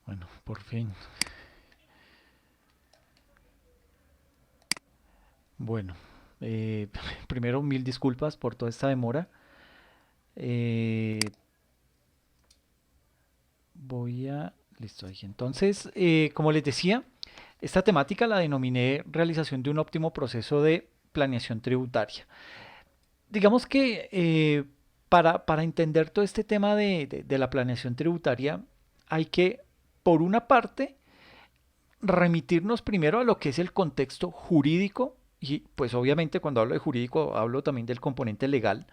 Bueno, por fin. Bueno, eh, primero mil disculpas por toda esta demora. Eh, Listo ahí. Entonces, como les decía, esta temática la denominé realización de un óptimo proceso de planeación tributaria. Digamos que para entender todo este tema de la planeación tributaria, hay que, por una parte, remitirnos primero a lo que es el contexto jurídico y pues obviamente cuando hablo de jurídico hablo también del componente legal.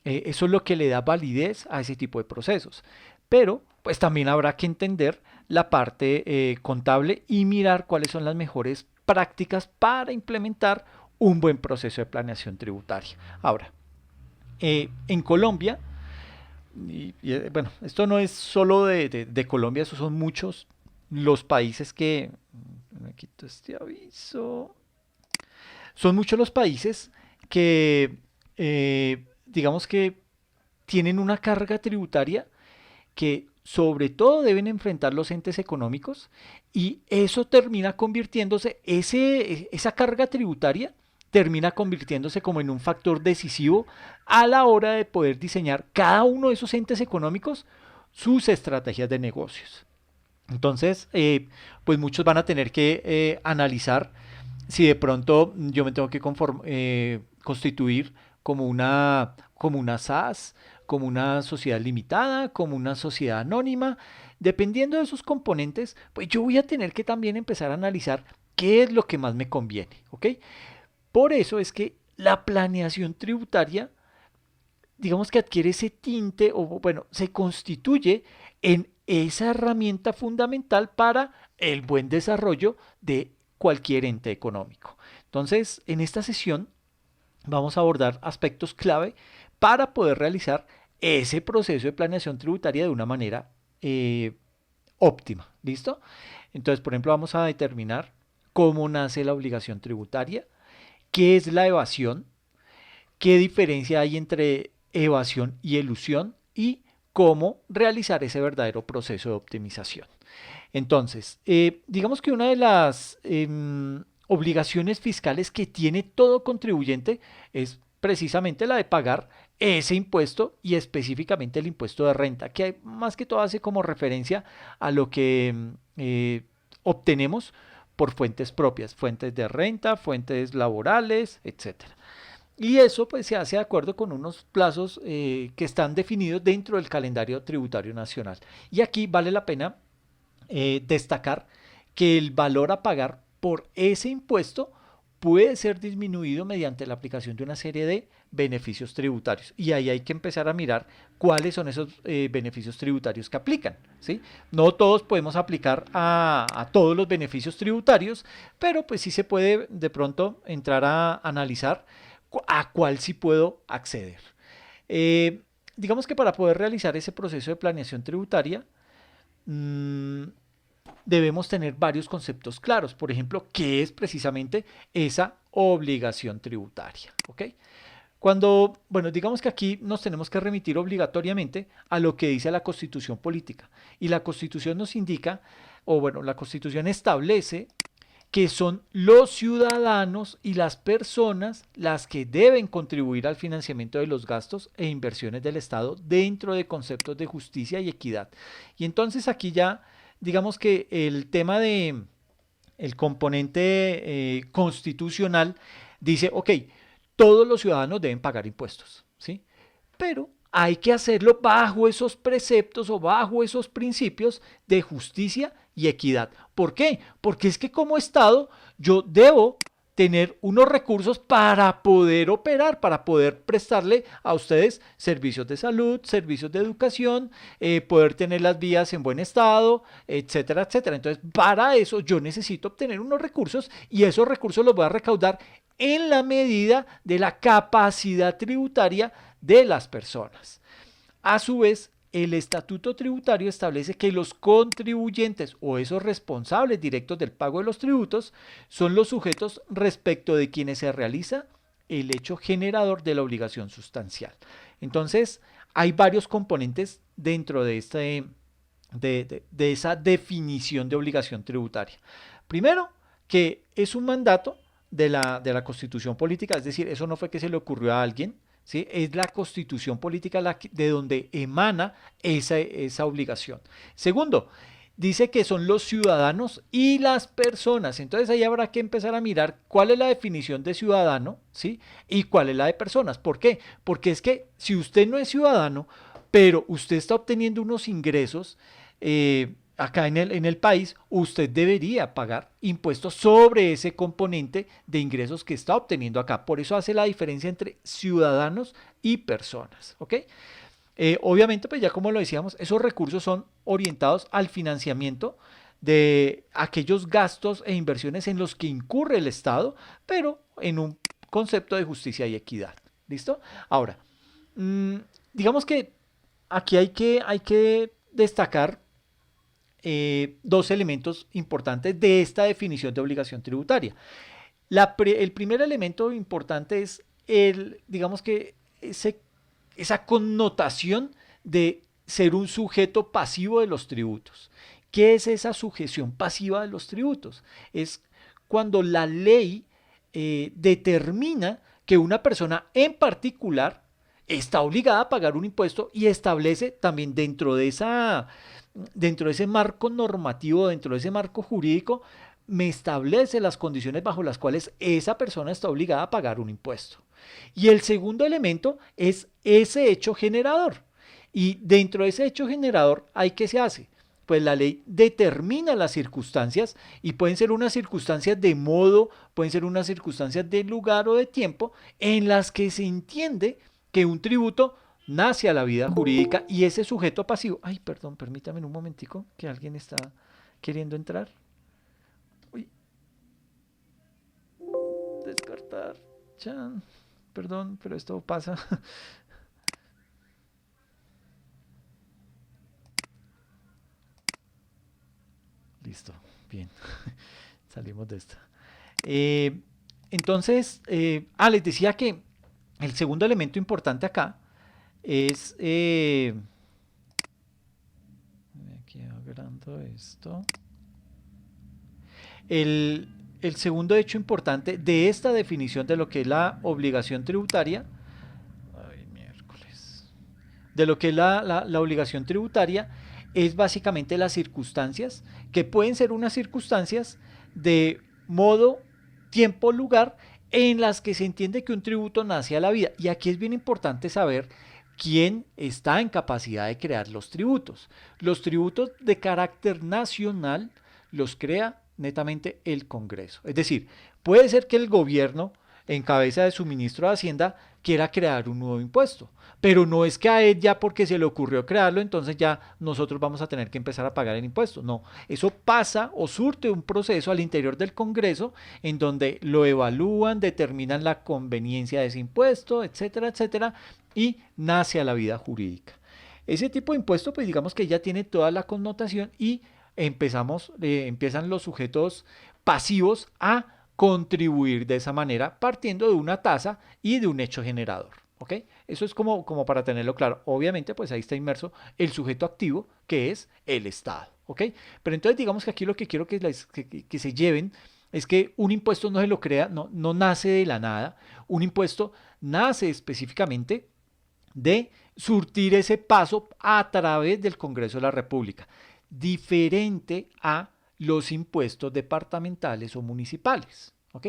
Eso es lo que le da validez a ese tipo de procesos. Pero pues también habrá que entender la parte contable y mirar cuáles son las mejores prácticas para implementar un buen proceso de planeación tributaria. Ahora, en Colombia, bueno, esto no es solo de Colombia, esos son muchos los países que... Me quito este aviso. Son muchos los países que, digamos que tienen una carga tributaria que sobre todo deben enfrentar los entes económicos y eso termina convirtiéndose, esa carga tributaria termina convirtiéndose como en un factor decisivo a la hora de poder diseñar cada uno de esos entes económicos sus estrategias de negocios. Entonces, pues muchos van a tener que analizar si de pronto yo me tengo que constituir como una SAS, como una sociedad limitada, como una sociedad anónima. Dependiendo de esos componentes, pues yo voy a tener que también empezar a analizar qué es lo que más me conviene, ¿ok? Por eso es que la planeación tributaria, digamos que adquiere ese tinte o bueno, se constituye en esa herramienta fundamental para el buen desarrollo de cualquier ente económico. Entonces, en esta sesión vamos a abordar aspectos clave para poder realizar ese proceso de planeación tributaria de una manera eh, óptima. ¿Listo? Entonces, por ejemplo, vamos a determinar cómo nace la obligación tributaria, qué es la evasión, qué diferencia hay entre evasión y elusión y cómo realizar ese verdadero proceso de optimización. Entonces, digamos que una de las obligaciones fiscales que tiene todo contribuyente es precisamente la de pagar ese impuesto y específicamente el impuesto de renta, que más que todo hace como referencia a lo que obtenemos por fuentes propias, fuentes de renta, fuentes laborales, etcétera. Y eso pues se hace de acuerdo con unos plazos que están definidos dentro del calendario tributario nacional. Y aquí vale la pena destacar que el valor a pagar por ese impuesto puede ser disminuido mediante la aplicación de una serie de beneficios tributarios. Y ahí hay que empezar a mirar cuáles son esos beneficios tributarios que aplican. ¿Sí? No todos podemos aplicar a todos los beneficios tributarios, pero pues sí se puede de pronto entrar a analizar a cuál sí puedo acceder. Eh, digamos que para poder realizar ese proceso de planeación tributaria, mmm, debemos tener varios conceptos claros. Por ejemplo, ¿qué es precisamente esa obligación tributaria? ¿Ok? Bueno, digamos que aquí nos tenemos que remitir obligatoriamente a lo que dice la Constitución política. Y la Constitución nos indica, o bueno, la Constitución establece que son los ciudadanos y las personas las que deben contribuir al financiamiento de los gastos e inversiones del Estado dentro de conceptos de justicia y equidad. Y entonces aquí ya, digamos que el tema de el componente constitucional dice, ok, todos los ciudadanos deben pagar impuestos, ¿sí? Pero hay que hacerlo bajo esos preceptos o bajo esos principios de justicia y equidad. ¿Por qué? Porque es que como Estado yo debo tener unos recursos para poder operar, para poder prestarle a ustedes servicios de salud, servicios de educación, poder tener las vías en buen estado, etcétera, etcétera. Entonces, para eso yo necesito obtener unos recursos y esos recursos los voy a recaudar en la medida de la capacidad tributaria de las personas. A su vez, el estatuto tributario establece que los contribuyentes o esos responsables directos del pago de los tributos son los sujetos respecto de quienes se realiza el hecho generador de la obligación sustancial. Entonces, hay varios componentes dentro de de esa definición de obligación tributaria. Primero, que es un mandato de la Constitución política, es decir, eso no fue que se le ocurrió a alguien, ¿sí? Es la Constitución política de donde emana esa obligación. Segundo, dice que son los ciudadanos y las personas. Entonces ahí habrá que empezar a mirar cuál es la definición de ciudadano, ¿sí? Y cuál es la de personas. ¿Por qué? Porque es que si usted no es ciudadano, pero usted está obteniendo unos ingresos acá en el país, usted debería pagar impuestos sobre ese componente de ingresos que está obteniendo acá. Por eso hace la diferencia entre ciudadanos y personas, ¿ok? Obviamente, pues ya como lo decíamos, esos recursos son orientados al financiamiento de aquellos gastos e inversiones en los que incurre el Estado, pero en un concepto de justicia y equidad. ¿Listo? Ahora, mmm, digamos que aquí hay que destacar dos elementos importantes de esta definición de obligación tributaria. El primer elemento importante es digamos que esa connotación de ser un sujeto pasivo de los tributos. ¿Qué es esa sujeción pasiva de los tributos? Es cuando la ley determina que una persona en particular está obligada a pagar un impuesto y establece también dentro de ese marco normativo, dentro de ese marco jurídico, me establece las condiciones bajo las cuales esa persona está obligada a pagar un impuesto. Y el segundo elemento es ese hecho generador. Y dentro de ese hecho generador, ¿hay qué se hace? Pues la ley determina las circunstancias y pueden ser unas circunstancias de modo, pueden ser unas circunstancias de lugar o de tiempo en las que se entiende que un tributo nace a la vida jurídica y ese sujeto pasivo. Ay, perdón, permítame un momentico que alguien está queriendo entrar. Uy, descartar. Chan. Perdón, pero esto pasa. Listo, bien. Salimos de esta. Eh, entonces, les decía que el segundo elemento importante acá es... aquí agrando esto. El, el segundo hecho importante de esta definición de lo que es la obligación tributaria, ay, miércoles, de lo que es la obligación tributaria, es básicamente las circunstancias, que pueden ser unas circunstancias de modo, tiempo, lugar, en las que se entiende que un tributo nace a la vida. Y aquí es bien importante saber quién está en capacidad de crear los tributos. Los tributos de carácter nacional los crea netamente el Congreso. Es decir, puede ser que el gobierno, en cabeza de su ministro de Hacienda, quiera crear un nuevo impuesto, pero no es que a él ya porque se le ocurrió crearlo, entonces ya nosotros vamos a tener que empezar a pagar el impuesto. No, eso pasa o surte un proceso al interior del Congreso en donde lo evalúan, determinan la conveniencia de ese impuesto, etcétera, etcétera, y nace a la vida jurídica. Ese tipo de impuesto, pues digamos que ya tiene toda la connotación y empiezan los sujetos pasivos a contribuir de esa manera partiendo de una tasa y de un hecho generador. ¿Ok? Eso es como para tenerlo claro. Obviamente, pues ahí está inmerso el sujeto activo, que es el Estado. ¿Ok? Pero entonces digamos que aquí lo que quiero que se lleven es que un impuesto no se lo crea, no nace de la nada. Un impuesto nace específicamente de surtir ese paso a través del Congreso de la República, diferente a los impuestos departamentales o municipales. ¿Ok?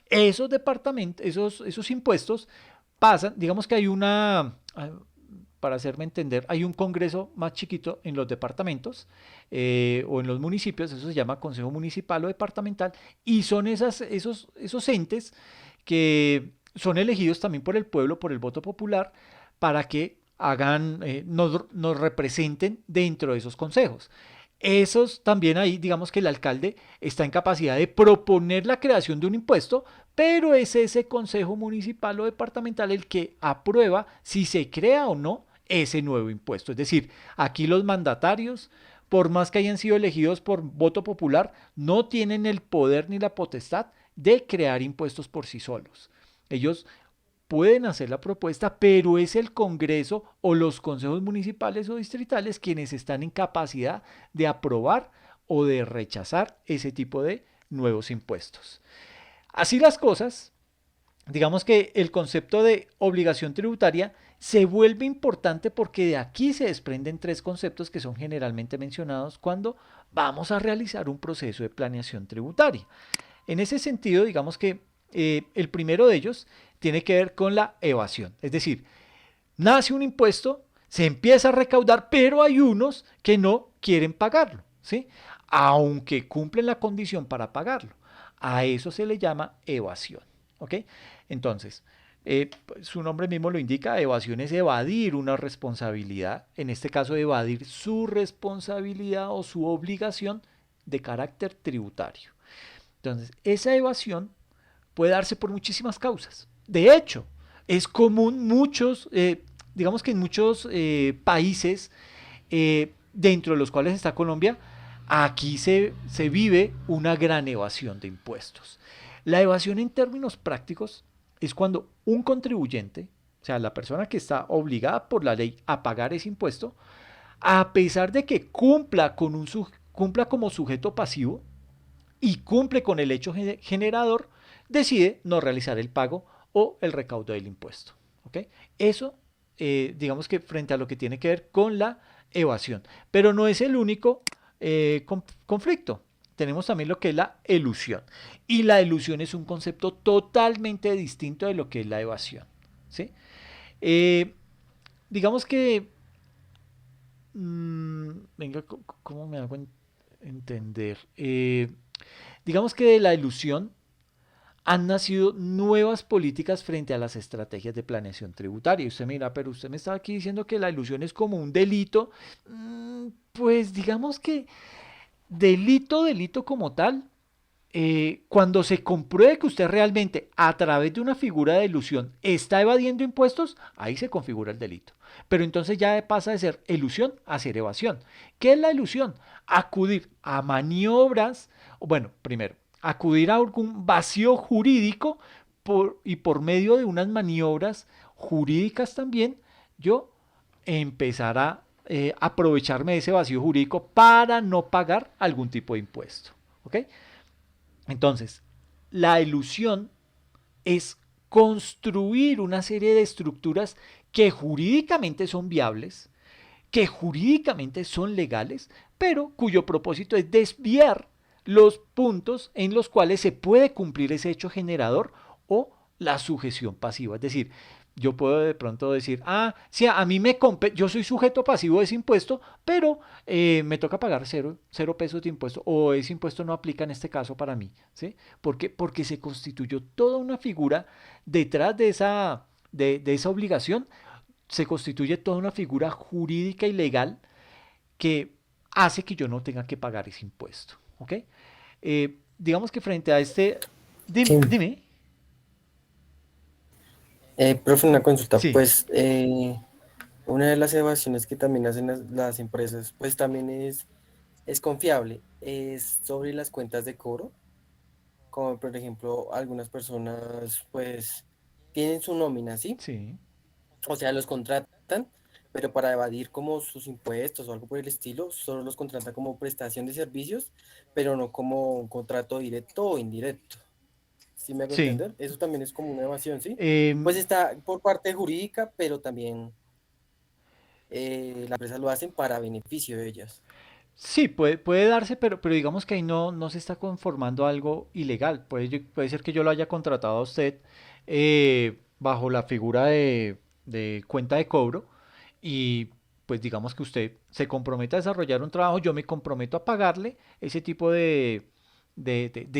Esos impuestos pasan, digamos que para hacerme entender, hay un congreso más chiquito en los departamentos o en los municipios, eso se llama consejo municipal o departamental, y son esos entes que son elegidos también por el pueblo, por el voto popular, para que nos representen dentro de esos consejos. Esos también ahí, digamos que el alcalde está en capacidad de proponer la creación de un impuesto, pero es ese consejo municipal o departamental el que aprueba si se crea o no ese nuevo impuesto. Es decir, aquí los mandatarios, por más que hayan sido elegidos por voto popular, no tienen el poder ni la potestad de crear impuestos por sí solos. Ellos pueden hacer la propuesta, pero es el Congreso o los consejos municipales o distritales quienes están en capacidad de aprobar o de rechazar ese tipo de nuevos impuestos. Así las cosas, digamos que el concepto de obligación tributaria se vuelve importante porque de aquí se desprenden tres conceptos que son generalmente mencionados cuando vamos a realizar un proceso de planeación tributaria. En ese sentido, digamos que el primero de ellos tiene que ver con la evasión. Es decir, nace un impuesto, se empieza a recaudar, pero hay unos que no quieren pagarlo, ¿sí? Aunque cumplen la condición para pagarlo. A eso se le llama evasión, ¿ok? Entonces, su nombre mismo lo indica, evasión es evadir una responsabilidad, en este caso evadir su responsabilidad o su obligación de carácter tributario. Entonces, esa evasión puede darse por muchísimas causas. De hecho, es común digamos que en muchos países, dentro de los cuales está Colombia, aquí se vive una gran evasión de impuestos. La evasión en términos prácticos es cuando un contribuyente, o sea, la persona que está obligada por la ley a pagar ese impuesto, a pesar de que cumpla como sujeto pasivo, y cumple con el hecho generador, decide no realizar el pago o el recaudo del impuesto. ¿Ok? Eso, digamos que frente a lo que tiene que ver con la evasión. Pero no es el único conflicto. Tenemos también lo que es la elusión. Y la elusión es un concepto totalmente distinto de lo que es la evasión. ¿Sí? Eh, digamos que, venga, ¿cómo me hago entender? Digamos que de la ilusión han nacido nuevas políticas frente a las estrategias de planeación tributaria. Y usted mira, pero usted me está aquí diciendo que la ilusión es como un delito. Pues digamos que delito como tal, cuando se compruebe que usted realmente a través de una figura de ilusión está evadiendo impuestos, ahí se configura el delito. Pero entonces ya pasa de ser ilusión a ser evasión. ¿Qué es la ilusión? Acudir a maniobras, bueno, primero, acudir a algún vacío jurídico y por medio de unas maniobras jurídicas también, yo empezar a aprovecharme de ese vacío jurídico para no pagar algún tipo de impuesto. ¿Ok? Entonces, la ilusión es construir una serie de estructuras que jurídicamente son viables, que jurídicamente son legales, pero cuyo propósito es desviar los puntos en los cuales se puede cumplir ese hecho generador o la sujeción pasiva. Es decir, yo puedo de pronto decir, sí, a mí yo soy sujeto pasivo de ese impuesto, pero me toca pagar cero pesos de impuesto, o ese impuesto no aplica en este caso para mí, ¿sí? ¿Por qué? Porque se constituyó toda una figura detrás de esa obligación, se constituye toda una figura jurídica y legal que hace que yo no tenga que pagar ese impuesto, ¿ok? Digamos que frente a este... Sí, Dime. profe, una consulta. Sí, Pues una de las evasiones que también hacen las empresas, pues también es confiable, es sobre las cuentas de cobro, como por ejemplo algunas personas pues tienen su nómina, ¿sí? sí. O sea, los contratan, pero para evadir como sus impuestos o algo por el estilo, solo los contratan como prestación de servicios, pero no como un contrato directo o indirecto. ¿Sí me hago Sí. entender? Eso también es como una evasión, ¿sí? Eh, Pues está por parte jurídica, pero también las empresas lo hacen para beneficio de ellas. sí, puede darse, pero digamos que ahí no se está conformando algo ilegal. Puede ser que yo lo haya contratado a usted bajo la figura de cuenta de cobro y pues digamos que usted se compromete a desarrollar un trabajo, yo me comprometo a pagarle ese tipo de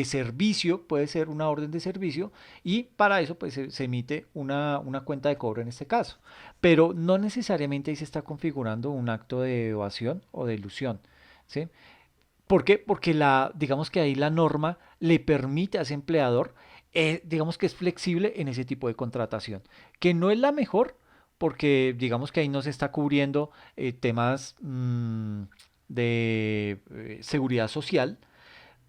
servicio, puede ser una orden de servicio, y para eso pues se emite una cuenta de cobro en este caso. Pero no necesariamente ahí se está configurando un acto de evasión o de ilusión. ¿Sí? ¿Por qué? Porque digamos que ahí la norma le permite a ese empleador, digamos que es flexible en ese tipo de contratación, que no es la mejor, porque digamos que ahí no se está cubriendo temas de seguridad social,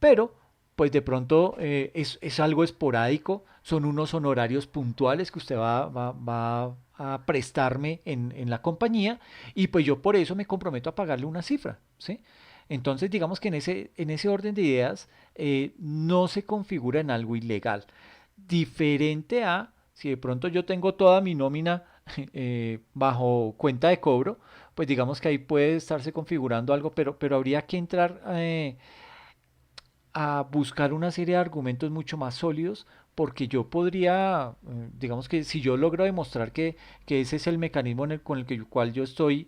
pero pues de pronto es algo esporádico, son unos honorarios puntuales que usted va a prestarme en la compañía y pues yo por eso me comprometo a pagarle una cifra, ¿sí? Entonces digamos que en ese orden de ideas no se configura en algo ilegal. Diferente a si de pronto yo tengo toda mi nómina bajo cuenta de cobro, pues digamos que ahí puede estarse configurando algo, pero habría que entrar a buscar una serie de argumentos mucho más sólidos porque yo podría, digamos que si yo logro demostrar que ese es el mecanismo con el cual yo estoy,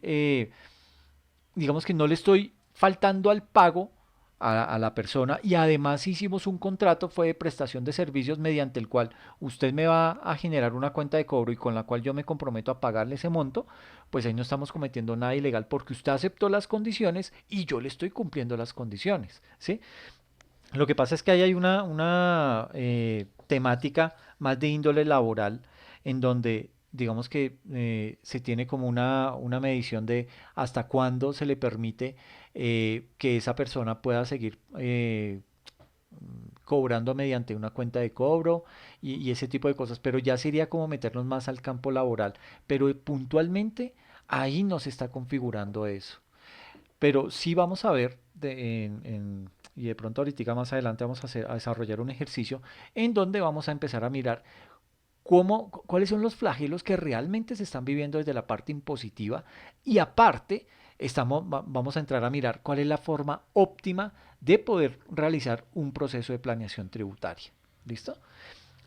digamos que no le estoy faltando al pago a la persona y además hicimos un contrato, fue de prestación de servicios mediante el cual usted me va a generar una cuenta de cobro y con la cual yo me comprometo a pagarle ese monto, pues ahí no estamos cometiendo nada ilegal porque usted aceptó las condiciones y yo le estoy cumpliendo las condiciones, ¿sí? Lo que pasa es que ahí hay una temática más de índole laboral en donde digamos que se tiene como una medición de hasta cuándo se le permite que esa persona pueda seguir cobrando mediante una cuenta de cobro y ese tipo de cosas, pero ya sería como meternos más al campo laboral, pero puntualmente ahí no se está configurando eso. Pero sí vamos a ver, y de pronto ahorita más adelante vamos a desarrollar un ejercicio en donde vamos a empezar a mirar cuáles son los flagelos que realmente se están viviendo desde la parte impositiva y aparte vamos a entrar a mirar cuál es la forma óptima de poder realizar un proceso de planeación tributaria. ¿Listo?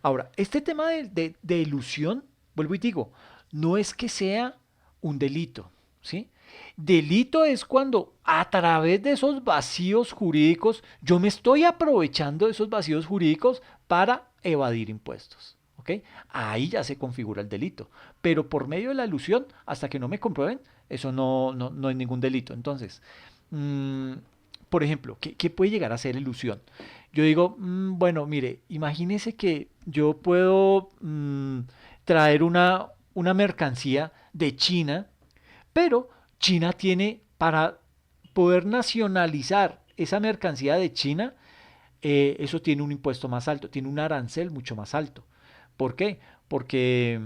Ahora, este tema de ilusión, vuelvo y digo, no es que sea un delito, ¿sí? Delito es cuando a través de esos vacíos jurídicos yo me estoy aprovechando de esos vacíos jurídicos para evadir impuestos. ¿Ok? Ahí ya se configura el delito. Pero por medio de la ilusión, hasta que no me comprueben, eso no es ningún delito. Entonces, mmm, por ejemplo, ¿qué puede llegar a ser ilusión? Yo digo, bueno, mire, imagínese que yo puedo traer una mercancía de China, pero China tiene, para poder nacionalizar esa mercancía de China, eso tiene un impuesto más alto, tiene un arancel mucho más alto. ¿Por qué? Porque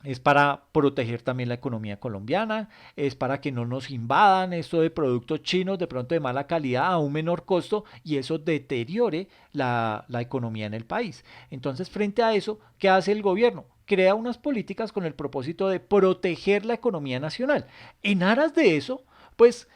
es para proteger también la economía colombiana, es para que no nos invadan esto de productos chinos de pronto de mala calidad a un menor costo y eso deteriore la economía en el país. Entonces, frente a eso, ¿qué hace el gobierno? Crea unas políticas con el propósito de proteger la economía nacional. En aras de eso, pues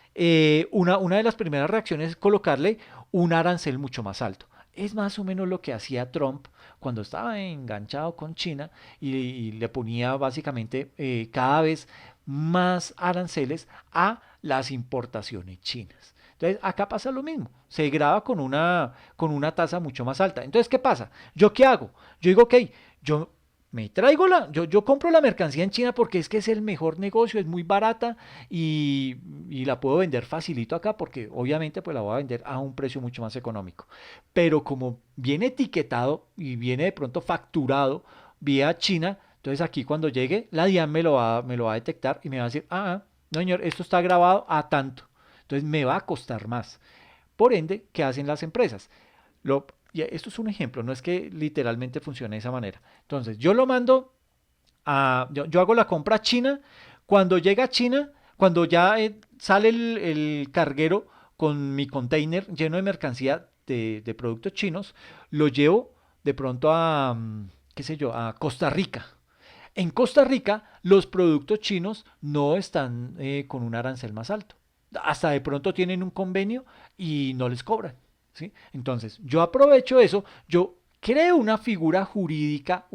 una de las primeras reacciones es colocarle un arancel mucho más alto. Es más o menos lo que hacía Trump cuando estaba enganchado con China y le ponía básicamente cada vez más aranceles a las importaciones chinas. Entonces, acá pasa lo mismo, se graba con una tasa mucho más alta. Entonces, ¿qué pasa? ¿Yo qué hago? Yo digo, ok, yo me traigo yo compro la mercancía en China porque es que es el mejor negocio, es muy barata y la puedo vender facilito acá porque obviamente pues la voy a vender a un precio mucho más económico. Pero como viene etiquetado y viene de pronto facturado vía China, entonces aquí cuando llegue la DIAN me lo va a detectar y me va a decir, no señor, esto está grabado a tanto. Entonces me va a costar más. Por ende, ¿qué hacen las empresas? Y esto es un ejemplo, no es que literalmente funcione de esa manera. Entonces, yo lo mando yo hago la compra a China, cuando llega a China, cuando ya sale el carguero con mi container lleno de mercancía de productos chinos, lo llevo de pronto qué sé yo, a Costa Rica. En Costa Rica, los productos chinos no están con un arancel más alto. Hasta de pronto tienen un convenio y no les cobran. ¿Sí? Entonces, yo aprovecho eso, yo creo una figura jurídica,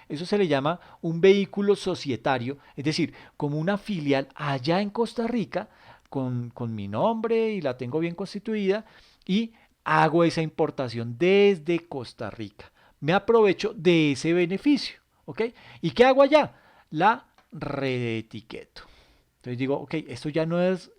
eso se le llama un vehículo societario, es decir, como una filial allá en Costa Rica, con mi nombre y la tengo bien constituida, y hago esa importación desde Costa Rica. Me aprovecho de ese beneficio, ¿ok? ¿Y qué hago allá? La reetiqueto. Entonces digo, ok, esto ya no es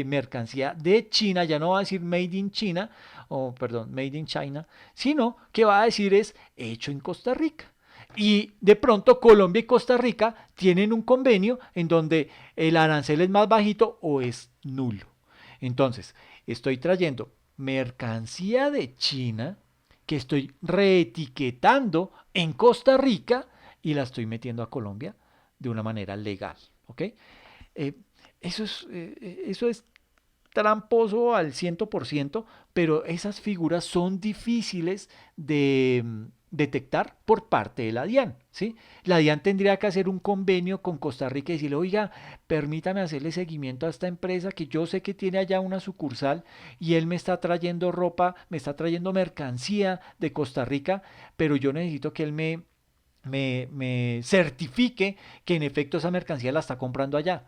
mercancía de China, ya no va a decir made in China, o perdón, made in China, sino que va a decir es hecho en Costa Rica. Y de pronto Colombia y Costa Rica tienen un convenio en donde el arancel es más bajito o es nulo. Entonces, estoy trayendo mercancía de China que estoy reetiquetando en Costa Rica y la estoy metiendo a Colombia de una manera legal. ¿Ok? Eh, eso es tramposo al 100%, pero esas figuras son difíciles de detectar por parte de la DIAN, ¿sí? La DIAN tendría que hacer un convenio con Costa Rica y decirle, oiga, permítame hacerle seguimiento a esta empresa que yo sé que tiene allá una sucursal y él me está trayendo ropa, me está trayendo mercancía de Costa Rica, pero yo necesito que él me certifique que en efecto esa mercancía la está comprando allá.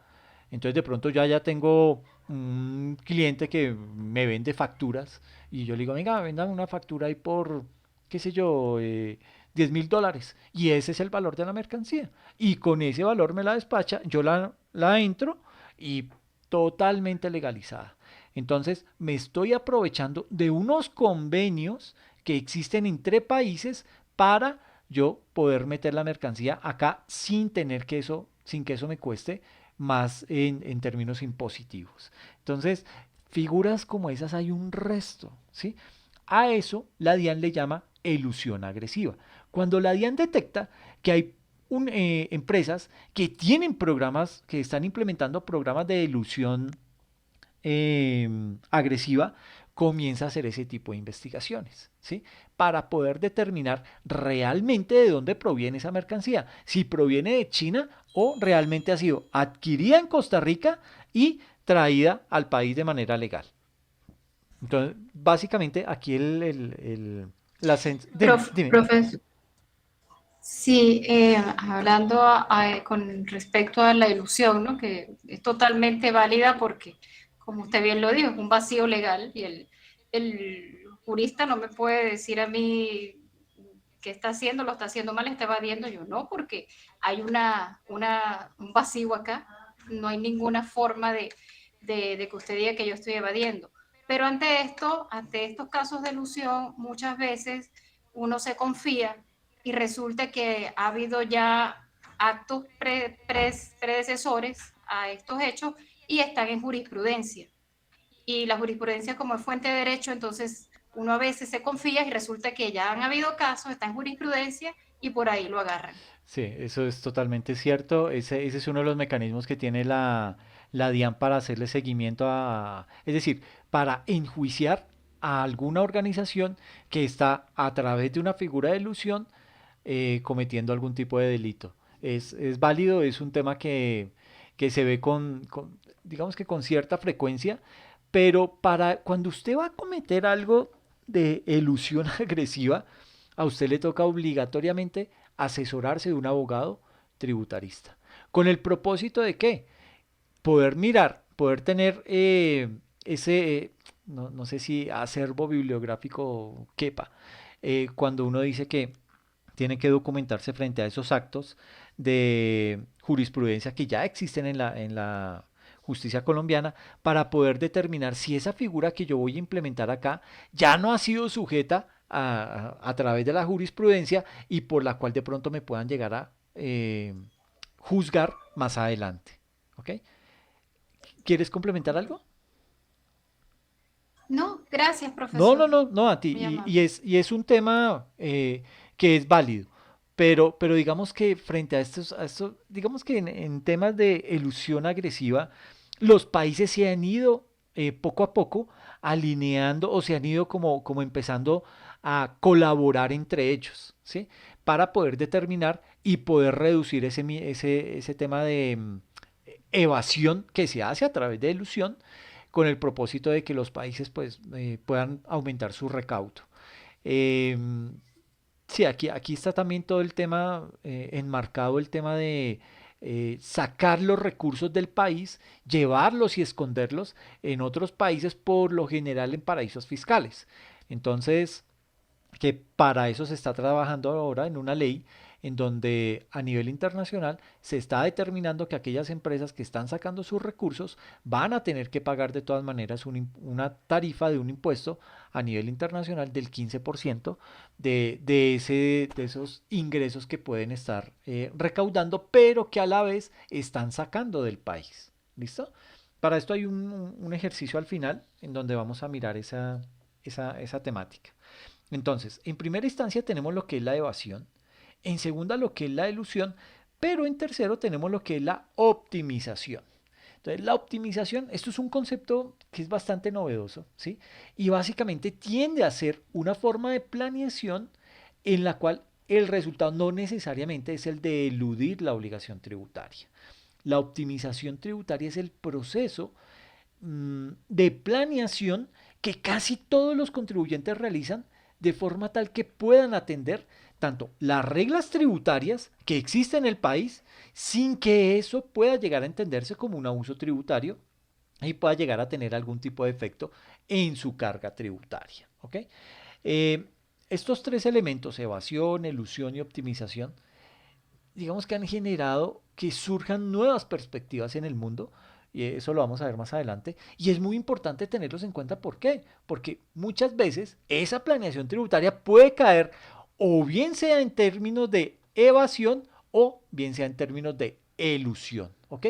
Entonces de pronto ya tengo un cliente que me vende facturas y yo le digo, venga, vendan una factura ahí por, qué sé yo, $10,000. Y ese es el valor de la mercancía. Y con ese valor me la despacha, yo la entro y totalmente legalizada. Entonces me estoy aprovechando de unos convenios que existen entre países para yo poder meter la mercancía acá sin que eso me cueste más en términos impositivos. Entonces, figuras como esas hay un resto, ¿sí? A eso la DIAN le llama elusión agresiva. Cuando la DIAN detecta que hay empresas que tienen programas, que están implementando programas de elusión agresiva, comienza a hacer ese tipo de investigaciones, ¿sí? Para poder determinar realmente de dónde proviene esa mercancía, si proviene de China o realmente ha sido adquirida en Costa Rica y traída al país de manera legal. Entonces, básicamente aquí dime. Profesor, sí, hablando con respecto a la ilusión, ¿no? Que es totalmente válida porque, como usted bien lo dijo, es un vacío legal y el jurista no me puede decir a mí qué está haciendo, lo está haciendo mal, está evadiendo. Yo no, porque hay un vacío acá, no hay ninguna forma de que usted diga que yo estoy evadiendo. Pero ante estos casos de ilusión, muchas veces uno se confía y resulta que ha habido ya actos predecesores a estos hechos y están en jurisprudencia. Y la jurisprudencia como es fuente de derecho, entonces uno a veces se confía y resulta que ya han habido casos, está en jurisprudencia y por ahí lo agarran. Sí, eso es totalmente cierto. Ese es uno de los mecanismos que tiene la DIAN para hacerle seguimiento es decir, para enjuiciar a alguna organización que está a través de una figura de ilusión cometiendo algún tipo de delito. Es válido, es un tema que se ve digamos que con cierta frecuencia, pero para cuando usted va a cometer algo de ilusión agresiva, a usted le toca obligatoriamente asesorarse de un abogado tributarista. ¿Con el propósito de qué? Poder mirar, poder tener no sé si acervo bibliográfico quepa, cuando uno dice que tiene que documentarse frente a esos actos de jurisprudencia que ya existen en la justicia colombiana para poder determinar si esa figura que yo voy a implementar acá ya no ha sido sujeta a través de la jurisprudencia y por la cual de pronto me puedan llegar a juzgar más adelante. ¿Ok? ¿Quieres complementar algo? No, gracias, No, no, profesor. no, no, a ti. Muy Y amable. es un tema que es válido. Pero digamos que frente a estos, digamos que en temas de elusión agresiva, los países se han ido poco a poco alineando o se han ido como empezando a colaborar entre ellos, ¿sí? Para poder determinar y poder reducir ese tema de evasión que se hace a través de ilusión con el propósito de que los países pues puedan aumentar su recaudo. Eh, sí, aquí está también todo el tema, enmarcado el tema de sacar los recursos del país, llevarlos y esconderlos en otros países, por lo general en paraísos fiscales. Entonces, que para eso se está trabajando ahora en una ley en donde a nivel internacional se está determinando que aquellas empresas que están sacando sus recursos van a tener que pagar de todas maneras una tarifa de un impuesto a nivel internacional del 15% de esos ingresos que pueden estar recaudando, pero que a la vez están sacando del país. ¿Listo? para esto hay un ejercicio al final en donde vamos a mirar esa temática. Entonces, en primera instancia tenemos lo que es la evasión, en segunda lo que es la elusión, pero en tercero tenemos lo que es la optimización. Entonces, la optimización, esto es un concepto que es bastante novedoso, ¿sí? Y básicamente tiende a ser una forma de planeación en la cual el resultado no necesariamente es el de eludir la obligación tributaria. La optimización tributaria es el proceso de planeación que casi todos los contribuyentes realizan de forma tal que puedan atender tanto las reglas tributarias que existen en el país sin que eso pueda llegar a entenderse como un abuso tributario y pueda llegar a tener algún tipo de efecto en su carga tributaria. ¿Ok? Eh, Estos tres elementos, evasión, elusión y optimización, digamos que han generado que surjan nuevas perspectivas en el mundo, y eso lo vamos a ver más adelante, y es muy importante tenerlos en cuenta. ¿Por qué? Porque muchas veces esa planeación tributaria puede caer o bien sea en términos de evasión o bien sea en términos de elusión, ¿ok?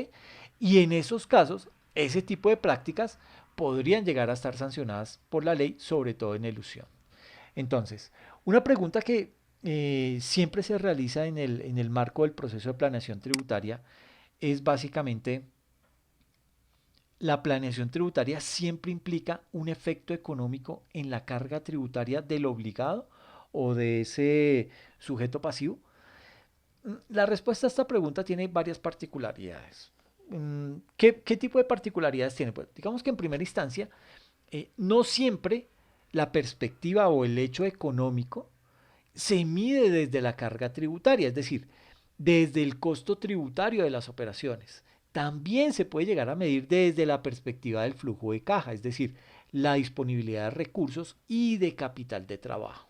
Y en esos casos, ese tipo de prácticas podrían llegar a estar sancionadas por la ley, sobre todo en elusión. Entonces, una pregunta que siempre se realiza en el marco del proceso de planeación tributaria es básicamente, la planeación tributaria siempre implica un efecto económico en la carga tributaria del obligado o de ese sujeto pasivo. La respuesta a esta pregunta tiene varias particularidades. ¿Qué tipo de particularidades tiene? Pues digamos que en primera instancia, no siempre la perspectiva o el hecho económico se mide desde la carga tributaria, es decir, desde el costo tributario de las operaciones. También se puede llegar a medir desde la perspectiva del flujo de caja, es decir, la disponibilidad de recursos y de capital de trabajo.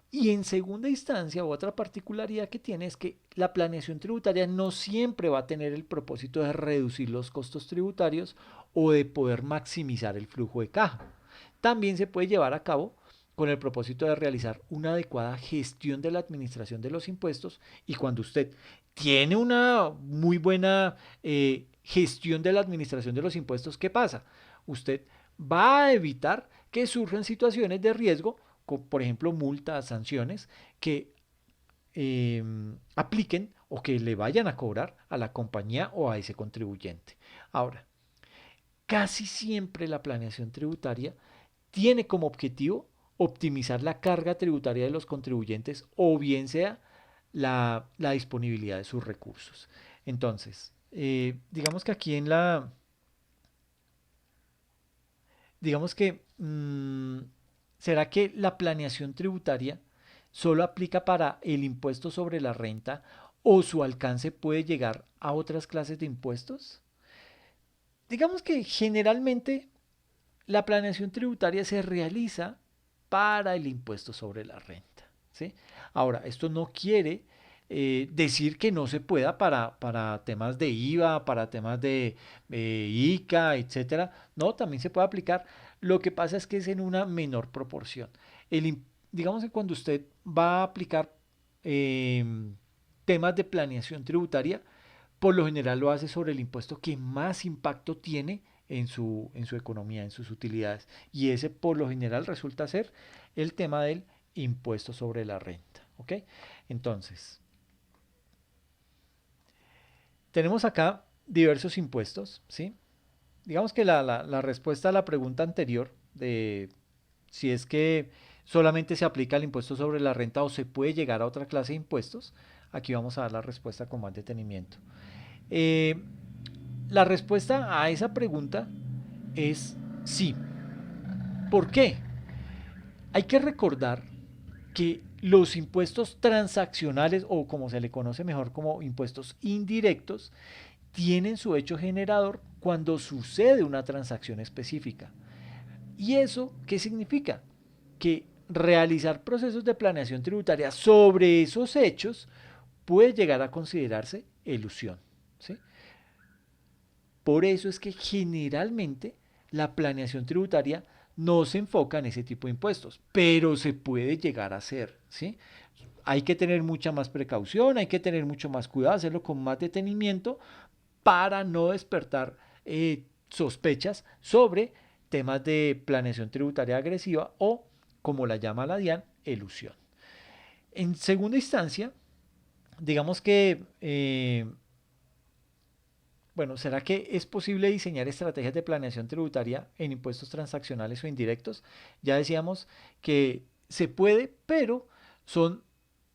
Y en segunda instancia, otra particularidad que tiene es que la planeación tributaria no siempre va a tener el propósito de reducir los costos tributarios o de poder maximizar el flujo de caja. También se puede llevar a cabo con el propósito de realizar una adecuada gestión de la administración de los impuestos, y cuando usted tiene una muy buena gestión de la administración de los impuestos, ¿qué pasa? Usted va a evitar que surjan situaciones de riesgo, como por ejemplo multas, sanciones, que apliquen o que le vayan a cobrar a la compañía o a ese contribuyente. Ahora, casi siempre la planeación tributaria tiene como objetivo optimizar la carga tributaria de los contribuyentes o bien sea la disponibilidad de sus recursos. Entonces, digamos que aquí digamos que, ¿será que la planeación tributaria solo aplica para el impuesto sobre la renta o su alcance puede llegar a otras clases de impuestos? Digamos que generalmente la planeación tributaria se realiza para el impuesto sobre la renta, ¿sí? Ahora, esto no quiere decir que no se pueda para temas de IVA, para temas de ICA, etcétera. No, también se puede aplicar. Lo que pasa es que es en una menor proporción. Digamos que cuando usted va a aplicar eh, temas de planeación tributaria, por lo general lo hace sobre el impuesto que más impacto tiene en su economía, en sus utilidades. Y ese por lo general resulta ser el tema del impuesto sobre la renta. ¿Ok? Entonces, tenemos acá diversos impuestos, ¿sí? Digamos que la respuesta a la pregunta anterior de si es que solamente se aplica el impuesto sobre la renta o se puede llegar a otra clase de impuestos, aquí vamos a dar la respuesta con más detenimiento. Eh, la respuesta a esa pregunta es sí. ¿Por qué? Hay que recordar que los impuestos transaccionales, o como se le conoce mejor como impuestos indirectos, tienen su hecho generador cuando sucede una transacción específica. ¿Y eso qué significa? Que realizar procesos de planeación tributaria sobre esos hechos puede llegar a considerarse elusión, ¿sí? Por eso es que generalmente la planeación tributaria no se enfoca en ese tipo de impuestos, pero se puede llegar a hacer, ¿sí? Hay que tener mucha más precaución, hay que tener mucho más cuidado, hacerlo con más detenimiento para no despertar sospechas sobre temas de planeación tributaria agresiva o, como la llama la DIAN, elusión. En segunda instancia, digamos que, bueno, ¿será que es posible diseñar estrategias de planeación tributaria en impuestos transaccionales o indirectos? Ya decíamos que se puede, pero son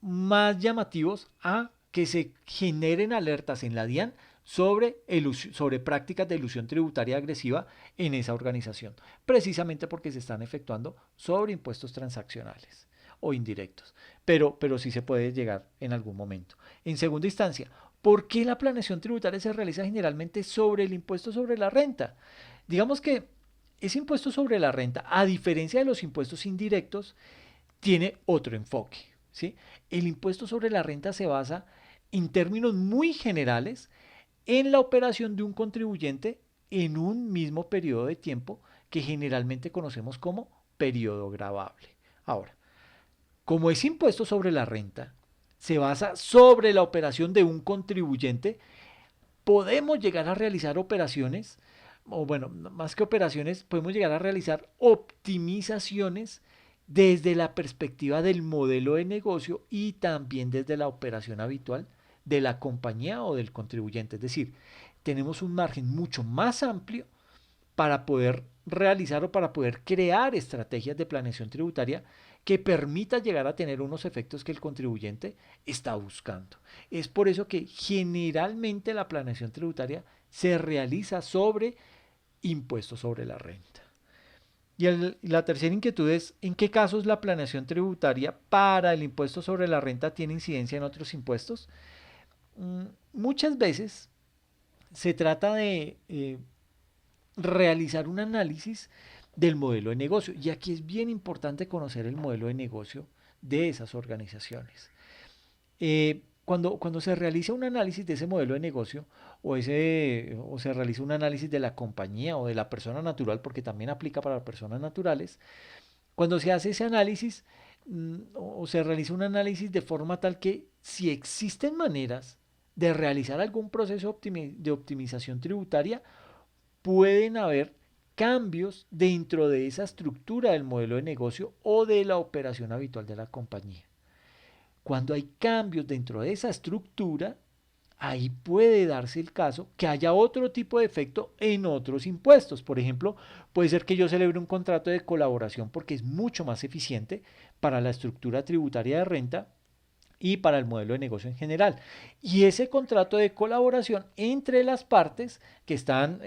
más llamativos a que se generen alertas en la DIAN sobre prácticas de elusión tributaria agresiva en esa organización, precisamente porque se están efectuando sobre impuestos transaccionales o indirectos, pero sí se puede llegar en algún momento. En segunda instancia, ¿por qué la planeación tributaria se realiza generalmente sobre el impuesto sobre la renta? Digamos que ese impuesto sobre la renta, a diferencia de los impuestos indirectos, tiene otro enfoque, ¿sí? El impuesto sobre la renta se basa en términos muy generales en la operación de un contribuyente en un mismo periodo de tiempo que generalmente conocemos como periodo gravable. Ahora, como ese impuesto sobre la renta se basa sobre la operación de un contribuyente, podemos llegar a realizar operaciones, o bueno, más que operaciones, podemos llegar a realizar optimizaciones desde la perspectiva del modelo de negocio y también desde la operación habitual de la compañía o del contribuyente. Es decir, tenemos un margen mucho más amplio para poder realizar o para poder crear estrategias de planeación tributaria que permita llegar a tener unos efectos que el contribuyente está buscando. Es por eso que generalmente la planeación tributaria se realiza sobre impuestos sobre la renta. La tercera inquietud es, ¿en qué casos la planeación tributaria para el impuesto sobre la renta tiene incidencia en otros impuestos? Muchas veces se trata de realizar un análisis del modelo de negocio. Y aquí es bien importante conocer el modelo de negocio de esas organizaciones. Cuando se realiza un análisis de ese modelo de negocio o se realiza un análisis de la compañía o de la persona natural, porque también aplica para personas naturales, cuando se hace ese análisis o se realiza un análisis de forma tal que si existen maneras de realizar algún proceso de optimización tributaria, pueden haber cambios dentro de esa estructura del modelo de negocio o de la operación habitual de la compañía. Cuando hay cambios dentro de esa estructura, ahí puede darse el caso que haya otro tipo de efecto en otros impuestos. Por ejemplo, puede ser que yo celebre un contrato de colaboración porque es mucho más eficiente para la estructura tributaria de renta y para el modelo de negocio en general. Y ese contrato de colaboración entre las partes que están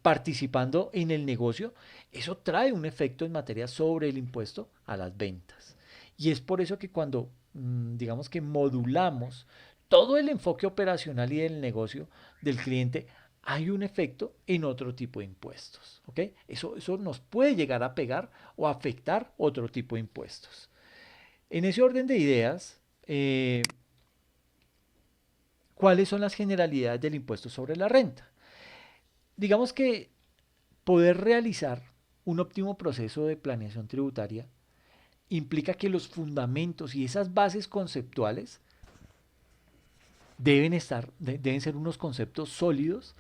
participando en el negocio, eso trae un efecto en materia sobre el impuesto a las ventas. Y es por eso que cuando, digamos que modulamos todo el enfoque operacional y del negocio del cliente, hay un efecto en otro tipo de impuestos. ¿Ok? Eso nos puede llegar a pegar o afectar otro tipo de impuestos. En ese orden de ideas, ¿cuáles son las generalidades del impuesto sobre la renta? Digamos que poder realizar un óptimo proceso de planeación tributaria implica que los fundamentos y esas bases conceptuales deben ser unos conceptos sólidos.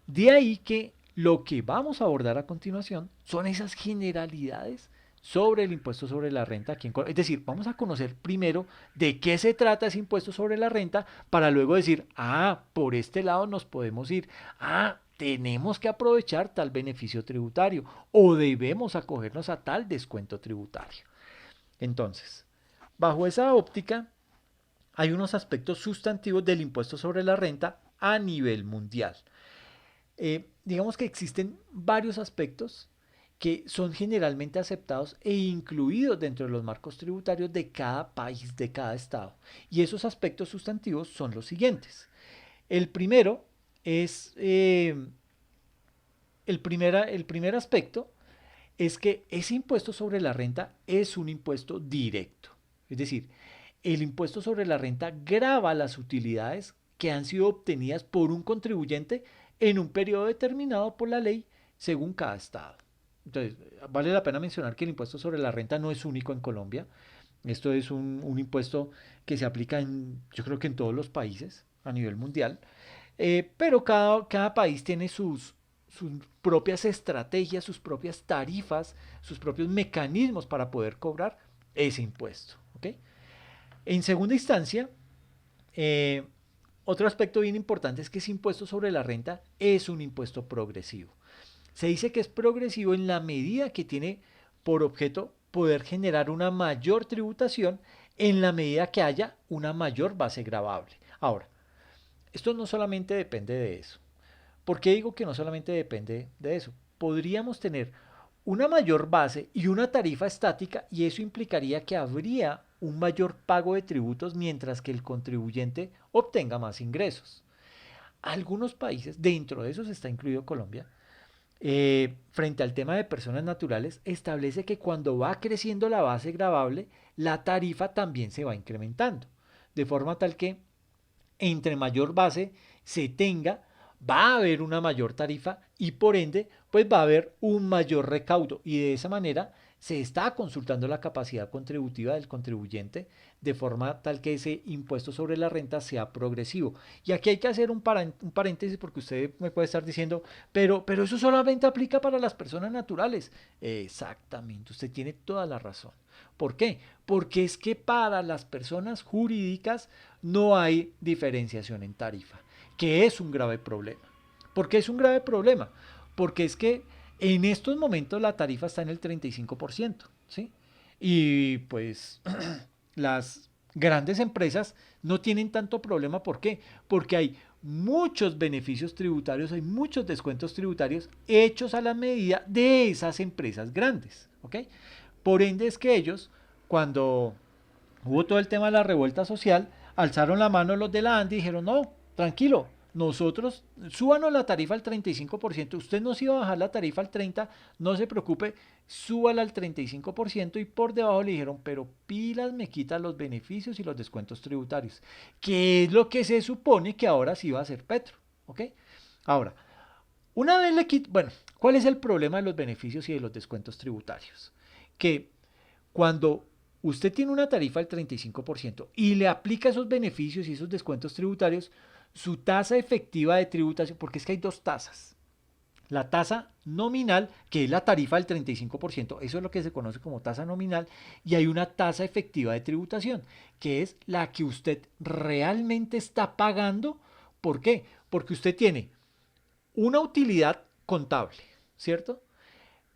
De ahí que lo que vamos a abordar a continuación son esas generalidades sobre el impuesto sobre la renta aquí en Colombia. Es decir, vamos a conocer primero de qué se trata ese impuesto sobre la renta para luego decir, por este lado nos podemos ir, tenemos que aprovechar tal beneficio tributario o debemos acogernos a tal descuento tributario. Entonces, bajo esa óptica, hay unos aspectos sustantivos del impuesto sobre la renta a nivel mundial. Digamos que existen varios aspectos que son generalmente aceptados e incluidos dentro de los marcos tributarios de cada país, de cada estado. Y esos aspectos sustantivos son los siguientes. El primero es, el primer aspecto es que ese impuesto sobre la renta es un impuesto directo. Es decir, el impuesto sobre la renta grava las utilidades que han sido obtenidas por un contribuyente en un periodo determinado por la ley según cada estado. Entonces, vale la pena mencionar que el impuesto sobre la renta no es único en Colombia. Esto es un impuesto que se aplica yo creo que en todos los países a nivel mundial. Pero cada país tiene sus propias estrategias, sus propias tarifas, sus propios mecanismos para poder cobrar ese impuesto. ¿Ok? En segunda instancia, eh, otro aspecto bien importante es que ese impuesto sobre la renta es un impuesto progresivo. Se dice que es progresivo en la medida que tiene por objeto poder generar una mayor tributación en la medida que haya una mayor base gravable. Ahora, esto no solamente depende de eso. ¿Por qué digo que no solamente depende de eso? Podríamos tener una mayor base y una tarifa estática y eso implicaría que habría un mayor pago de tributos mientras que el contribuyente obtenga más ingresos. Algunos países, dentro de esos está incluido Colombia, frente al tema de personas naturales, establece que cuando va creciendo la base gravable, la tarifa también se va incrementando, de forma tal que entre mayor base se tenga, va a haber una mayor tarifa y por ende, pues va a haber un mayor recaudo y de esa manera se está consultando la capacidad contributiva del contribuyente de forma tal que ese impuesto sobre la renta sea progresivo. Y aquí hay que hacer un paréntesis porque usted me puede estar diciendo, pero eso solamente aplica para las personas naturales. Exactamente, usted tiene toda la razón. ¿Por qué? Porque es que para las personas jurídicas no hay diferenciación en tarifa, que es un grave problema. ¿Por qué es un grave problema? Porque es que en estos momentos la tarifa está en el 35%, ¿sí? Y pues las grandes empresas no tienen tanto problema. ¿Por qué? Porque hay muchos beneficios tributarios, hay muchos descuentos tributarios hechos a la medida de esas empresas grandes, ¿ok? Por ende es que ellos, cuando hubo todo el tema de la revuelta social, alzaron la mano los de la ANDI y dijeron, no, tranquilo, nosotros, súbanos la tarifa al 35%, usted nos iba a bajar la tarifa al 30%, no se preocupe, súbala al 35% y por debajo le dijeron, pero pilas me quitan los beneficios y los descuentos tributarios, que es lo que se supone que ahora sí va a hacer Petro, ¿ok? Ahora, una vez le quitan, bueno, ¿cuál es el problema de los beneficios y de los descuentos tributarios? Que cuando usted tiene una tarifa del 35% y le aplica esos beneficios y esos descuentos tributarios, su tasa efectiva de tributación, porque es que hay dos tasas. La tasa nominal, que es la tarifa del 35%, eso es lo que se conoce como tasa nominal, y hay una tasa efectiva de tributación, que es la que usted realmente está pagando. ¿Por qué? Porque usted tiene una utilidad contable, ¿cierto?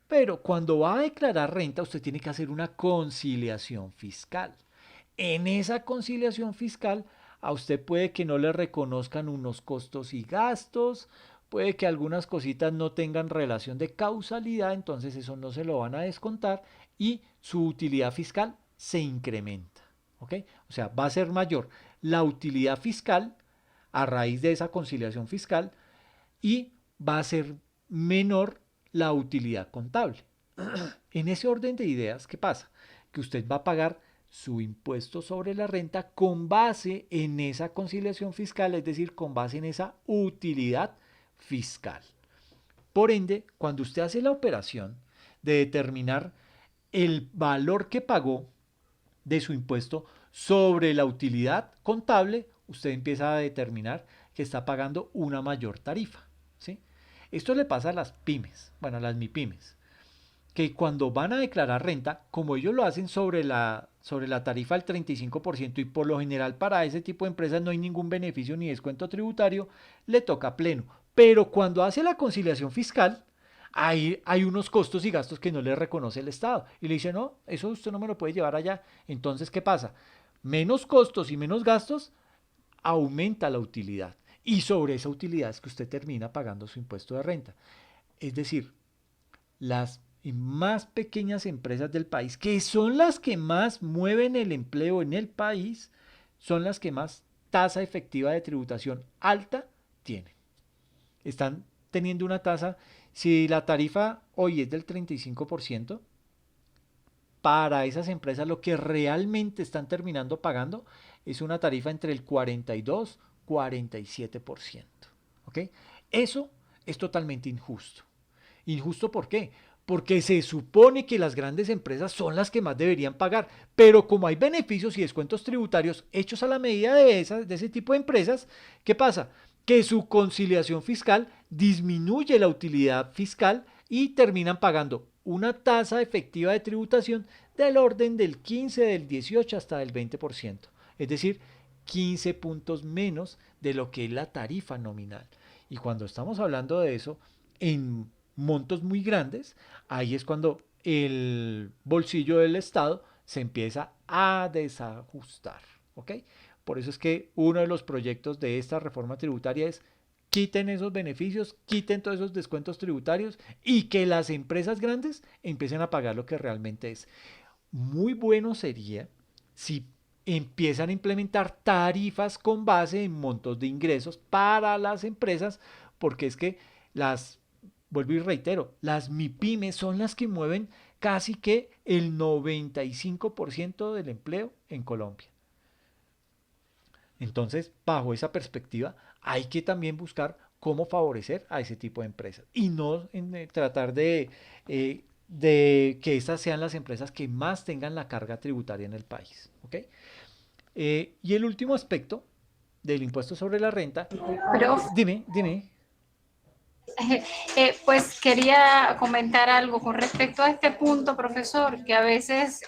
Pero cuando va a declarar renta, usted tiene que hacer una conciliación fiscal. En esa conciliación fiscal, a usted puede que no le reconozcan unos costos y gastos, puede que algunas cositas no tengan relación de causalidad, entonces eso no se lo van a descontar y su utilidad fiscal se incrementa. ¿Ok? O sea, va a ser mayor la utilidad fiscal a raíz de esa conciliación fiscal y va a ser menor la utilidad contable. En ese orden de ideas, ¿qué pasa? Que usted va a pagar su impuesto sobre la renta con base en esa conciliación fiscal, es decir, con base en esa utilidad fiscal. Por ende, cuando usted hace la operación de determinar el valor que pagó de su impuesto sobre la utilidad contable, usted empieza a determinar que está pagando una mayor tarifa, ¿sí? Esto le pasa a las pymes, bueno, a las MIPYMES, que cuando van a declarar renta, como ellos lo hacen sobre la tarifa del 35% y por lo general para ese tipo de empresas no hay ningún beneficio ni descuento tributario, le toca pleno. Pero cuando hace la conciliación fiscal, hay unos costos y gastos que no le reconoce el Estado. Y le dice, no, eso usted no me lo puede llevar allá. Entonces, ¿qué pasa? Menos costos y menos gastos, aumenta la utilidad. Y sobre esa utilidad es que usted termina pagando su impuesto de renta. Es decir, las más pequeñas empresas del país, que son las que más mueven el empleo en el país, son las que más tasa efectiva de tributación alta tienen. Están teniendo una tasa, si la tarifa hoy es del 35%, para esas empresas lo que realmente están terminando pagando es una tarifa entre el 42 y 47%. ¿Ok? Eso es totalmente injusto. ¿Injusto por qué? Porque se supone que las grandes empresas son las que más deberían pagar, pero como hay beneficios y descuentos tributarios hechos a la medida de ese tipo de empresas, ¿qué pasa? Que su conciliación fiscal disminuye la utilidad fiscal y terminan pagando una tasa efectiva de tributación del orden del 15, del 18 hasta del 20%. Es decir, 15 puntos menos de lo que es la tarifa nominal. Y cuando estamos hablando de eso, en montos muy grandes, ahí es cuando el bolsillo del Estado se empieza a desajustar. ¿Ok? Por eso es que uno de los proyectos de esta reforma tributaria es quiten esos beneficios, quiten todos esos descuentos tributarios y que las empresas grandes empiecen a pagar lo que realmente es. Muy bueno sería si empiezan a implementar tarifas con base en montos de ingresos para las empresas, porque es que las, vuelvo y reitero, las MIPIMES son las que mueven casi que el 95% del empleo en Colombia. Entonces, bajo esa perspectiva, hay que también buscar cómo favorecer a ese tipo de empresas y no tratar de que estas sean las empresas que más tengan la carga tributaria en el país. ¿Ok? Y el último aspecto del impuesto sobre la renta, Pero dime. pues quería comentar algo con respecto a este punto, profesor, que a veces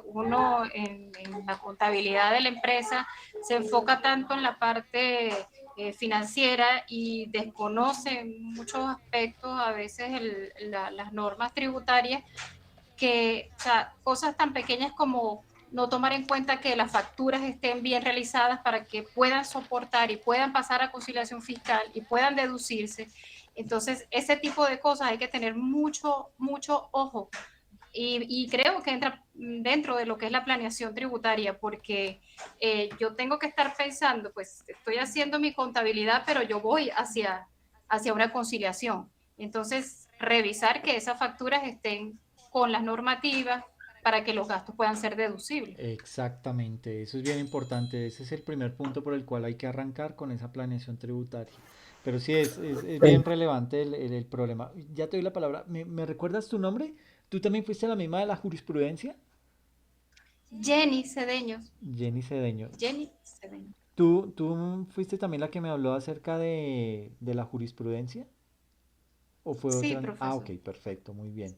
uno en la contabilidad de la empresa se enfoca tanto en la parte financiera y desconoce en muchos aspectos a veces las normas tributarias que, o sea, cosas tan pequeñas como no tomar en cuenta que las facturas estén bien realizadas para que puedan soportar y puedan pasar a conciliación fiscal y puedan deducirse. Entonces, ese tipo de cosas hay que tener mucho, mucho ojo. Y creo que entra dentro de lo que es la planeación tributaria, porque yo tengo que estar pensando, pues estoy haciendo mi contabilidad, pero yo voy hacia una conciliación. Entonces, revisar que esas facturas estén con las normativas para que los gastos puedan ser deducibles. Exactamente, eso es bien importante. Ese es el primer punto por el cual hay que arrancar con esa planeación tributaria. Pero sí, es bien Eh, relevante el problema. Ya te doy la palabra. ¿Me recuerdas tu nombre? ¿Tú también fuiste la misma de la jurisprudencia? Jenny Cedeños, Jenny Cedeño. Jenny Cedeños. ¿Tú fuiste también la que me habló acerca de la jurisprudencia? ¿O fue Sí, otra? Ah, profesor. ok, perfecto, muy bien.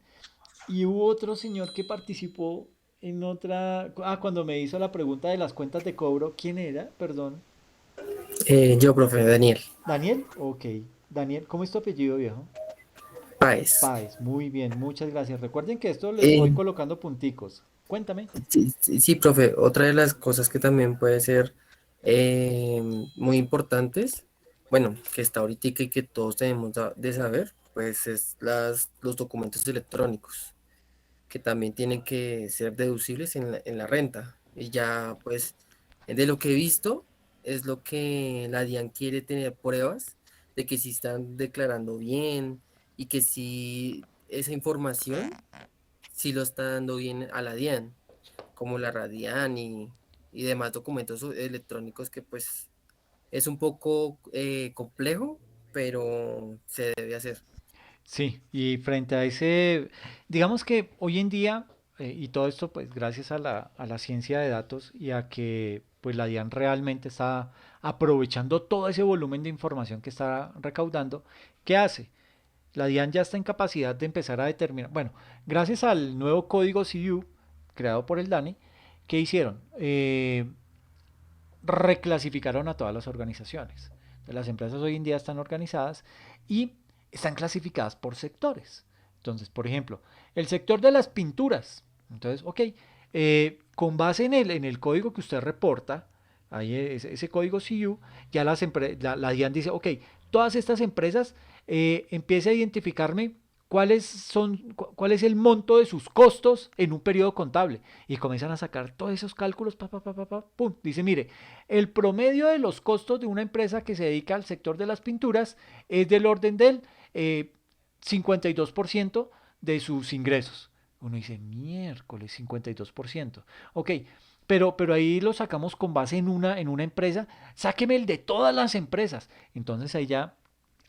Y hubo otro señor que participó en otra... Ah, cuando me hizo la pregunta de las cuentas de cobro, ¿quién era? Perdón. yo, profe, Daniel ¿Daniel? Ok. Daniel, ¿cómo es tu apellido, viejo? Páez. Páez, muy bien, muchas gracias. Recuerden que esto les voy Eh, colocando punticos. Cuéntame. sí, sí, sí, profe, otra de las cosas que también puede ser muy importantes, bueno, que está ahorita y que todos tenemos de saber, pues es los documentos electrónicos, que también tienen que ser deducibles en la renta. Y ya, pues, de lo que he visto, es lo que la DIAN quiere tener pruebas de que si están declarando bien y que si esa información, si lo está dando bien a la DIAN, como la Radian y demás documentos electrónicos que pues es un poco complejo, pero se debe hacer. Sí, y frente a ese, digamos que hoy en día, y todo esto pues gracias a la ciencia de datos y a que pues la DIAN realmente está aprovechando todo ese volumen de información que está recaudando, ¿qué hace? La DIAN ya está en capacidad de empezar a determinar, bueno, gracias al nuevo código CU creado por el DANE, ¿qué hicieron? Reclasificaron a todas las organizaciones. Las empresas hoy en día están organizadas y están clasificadas por sectores. Entonces, por ejemplo, el sector de las pinturas. Entonces, ok, con base en el código que usted reporta, ahí ese código CU, ya la DIAN dice, ok, todas estas empresas empiece a identificarme cuál es el monto de sus costos en un periodo contable. Y comienzan a sacar todos esos cálculos, pum. Dice, mire, el promedio de los costos de una empresa que se dedica al sector de las pinturas es del orden del 52% de sus ingresos. Uno dice, miércoles, 52%. Ok, pero ahí lo sacamos con base en una empresa. Sáqueme el de todas las empresas. Entonces ahí ya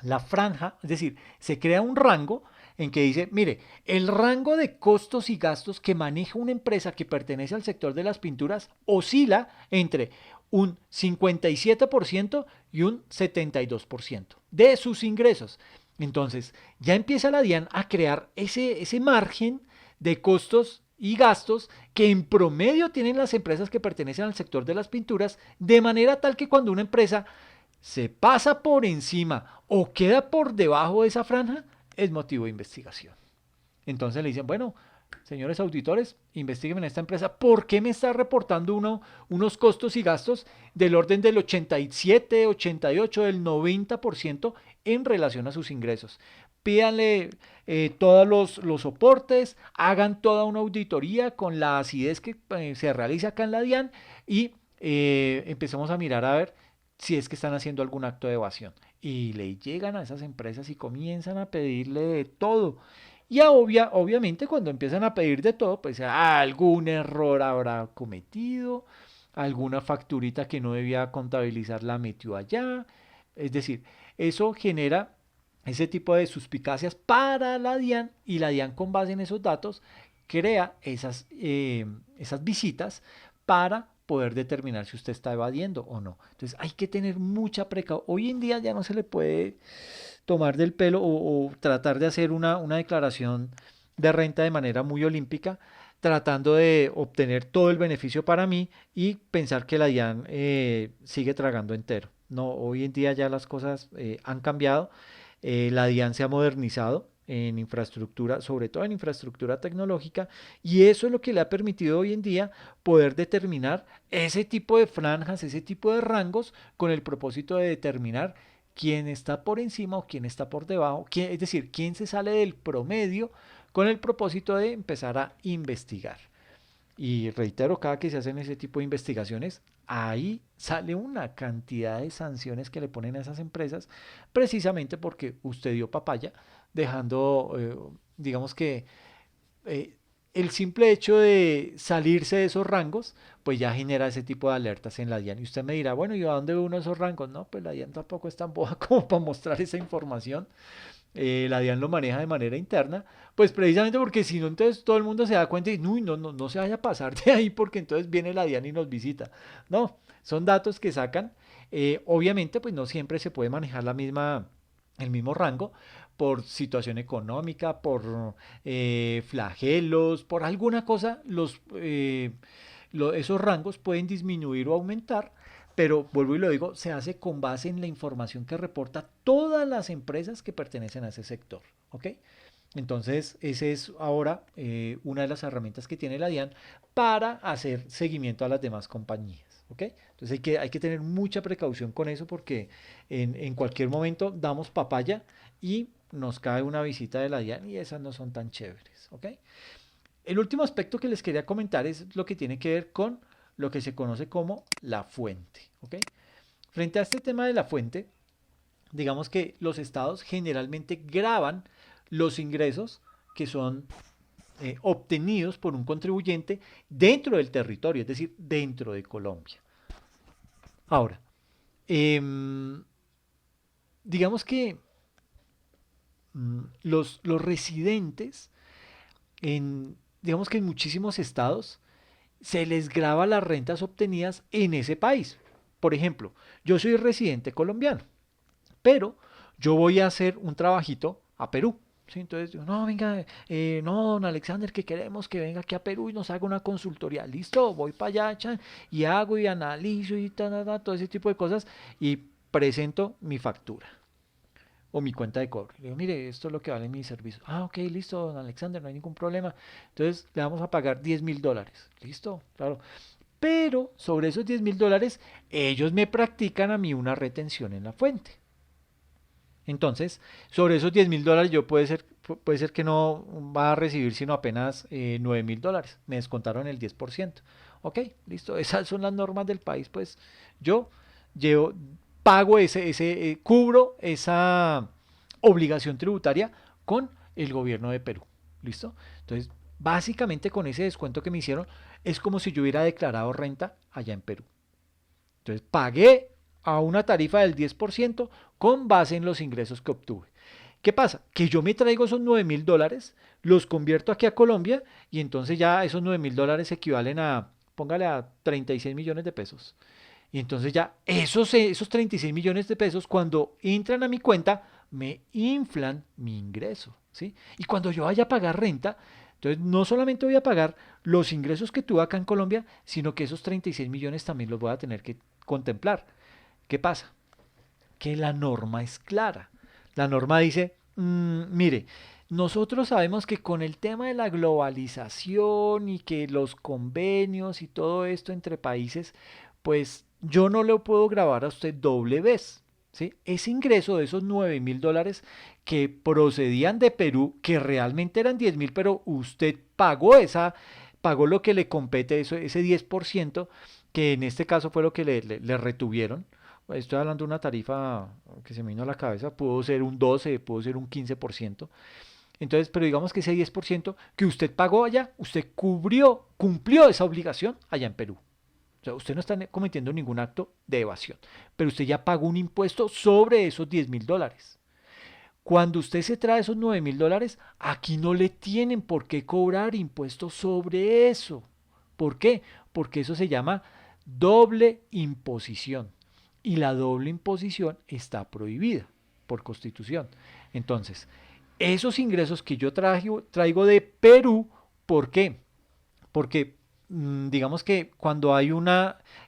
la franja, es decir, se crea un rango en que dice, mire, el rango de costos y gastos que maneja una empresa que pertenece al sector de las pinturas oscila entre un 57% y un 72% de sus ingresos. Entonces, ya empieza la DIAN a crear ese margen de costos y gastos que en promedio tienen las empresas que pertenecen al sector de las pinturas, de manera tal que cuando una empresa se pasa por encima o queda por debajo de esa franja, es motivo de investigación. Entonces le dicen, bueno, señores auditores, investiguen en esta empresa, ¿por qué me está reportando unos costos y gastos del orden del 87, 88, del 90% en relación a sus ingresos? Pídanle todos los soportes, hagan toda una auditoría con la acidez que se realiza acá en la DIAN y empecemos a mirar a ver si es que están haciendo algún acto de evasión. Y le llegan a esas empresas y comienzan a pedirle de todo. Y obviamente cuando empiezan a pedir de todo, pues algún error habrá cometido, alguna facturita que no debía contabilizar la metió allá. Es decir, eso genera ese tipo de suspicacias para la DIAN y la DIAN con base en esos datos crea esas visitas para poder determinar si usted está evadiendo o no. Entonces hay que tener mucha precaución. Hoy en día ya no se le puede tomar del pelo o tratar de hacer una declaración de renta de manera muy olímpica, tratando de obtener todo el beneficio para mí y pensar que la DIAN sigue tragando entero. No, hoy en día ya las cosas han cambiado, la DIAN se ha modernizado en infraestructura, sobre todo en infraestructura tecnológica, y eso es lo que le ha permitido hoy en día poder determinar ese tipo de franjas, ese tipo de rangos, con el propósito de determinar quién está por encima o quién está por debajo, es decir, quién se sale del promedio con el propósito de empezar a investigar. Y reitero, cada que se hacen ese tipo de investigaciones, ahí sale una cantidad de sanciones que le ponen a esas empresas, precisamente porque usted dio papaya, dejando, digamos que eh, el simple hecho de salirse de esos rangos, pues ya genera ese tipo de alertas en la DIAN. Y usted me dirá, bueno, ¿y a dónde ve uno esos rangos? No, pues la DIAN tampoco es tan boba como para mostrar esa información. La DIAN lo maneja de manera interna, pues precisamente porque si no, entonces todo el mundo se da cuenta y no se vaya a pasar de ahí porque entonces viene la DIAN y nos visita. No, son datos que sacan. Obviamente, pues no siempre se puede manejar el mismo rango por situación económica, por flagelos, por alguna cosa, esos rangos pueden disminuir o aumentar, pero vuelvo y lo digo, se hace con base en la información que reporta todas las empresas que pertenecen a ese sector. ¿Ok? Entonces, esa es ahora una de las herramientas que tiene la DIAN para hacer seguimiento a las demás compañías. ¿Ok? Entonces hay que tener mucha precaución con eso porque en cualquier momento damos papaya y nos cae una visita de la DIAN y esas no son tan chéveres. ¿Ok? El último aspecto que les quería comentar es lo que tiene que ver con lo que se conoce como la fuente. ¿Ok? Frente a este tema de la fuente, digamos que los estados generalmente graban los ingresos que son obtenidos por un contribuyente dentro del territorio, es decir, dentro de Colombia. Ahora, eh, digamos que los residentes, digamos que en muchísimos estados, se les graba las rentas obtenidas en ese país. Por ejemplo, yo soy residente colombiano, pero yo voy a hacer un trabajito a Perú. ¿Sí? Entonces, no, venga, no, don Alexander, que queremos que venga aquí a Perú y nos haga una consultoría. Listo, voy para allá, chan, y hago y analizo y todo ese tipo de cosas y presento mi factura o mi cuenta de cobro. Le digo, mire, esto es lo que vale mi servicio. Ah, ok, listo, don Alexander, no hay ningún problema. Entonces, le vamos a pagar $10,000. Listo, claro. Pero sobre esos $10,000, ellos me practican a mí una retención en la fuente. Entonces, sobre esos $10,000 yo puede ser que no va a recibir sino apenas $9,000. Me descontaron el 10%. Ok, listo. Esas son las normas del país. Pues yo llevo, pago cubro esa obligación tributaria con el gobierno de Perú. ¿Listo? Entonces, básicamente con ese descuento que me hicieron, es como si yo hubiera declarado renta allá en Perú. Entonces, pagué a una tarifa del 10% con base en los ingresos que obtuve. ¿Qué pasa? Que yo me traigo esos $9,000, los convierto aquí a Colombia y entonces ya esos $9,000 equivalen a, póngale a 36 millones de pesos. Y entonces ya esos 36 millones de pesos cuando entran a mi cuenta me inflan mi ingreso, ¿sí? Y cuando yo vaya a pagar renta, entonces no solamente voy a pagar los ingresos que tuve acá en Colombia, sino que esos 36 millones también los voy a tener que contemplar. ¿Qué pasa? Que la norma es clara. La norma dice, mire, nosotros sabemos que con el tema de la globalización y que los convenios y todo esto entre países, pues yo no le puedo grabar a usted doble vez. ¿Sí? Ese ingreso de esos $9.000 que procedían de Perú, que realmente eran 10.000, pero usted pagó lo que le compete, ese 10%, que en este caso fue lo que le retuvieron. Estoy hablando de una tarifa que se me vino a la cabeza, pudo ser un 12, pudo ser un 15%. Entonces, pero digamos que ese 10% que usted pagó allá, usted cumplió esa obligación allá en Perú. O sea, usted no está cometiendo ningún acto de evasión, pero usted ya pagó un impuesto sobre esos $10.000. Cuando usted se trae esos $9.000, aquí no le tienen por qué cobrar impuestos sobre eso. ¿Por qué? Porque eso se llama doble imposición. Y la doble imposición está prohibida por constitución. Entonces, esos ingresos que yo traigo de Perú, ¿por qué? Porque digamos que cuando hay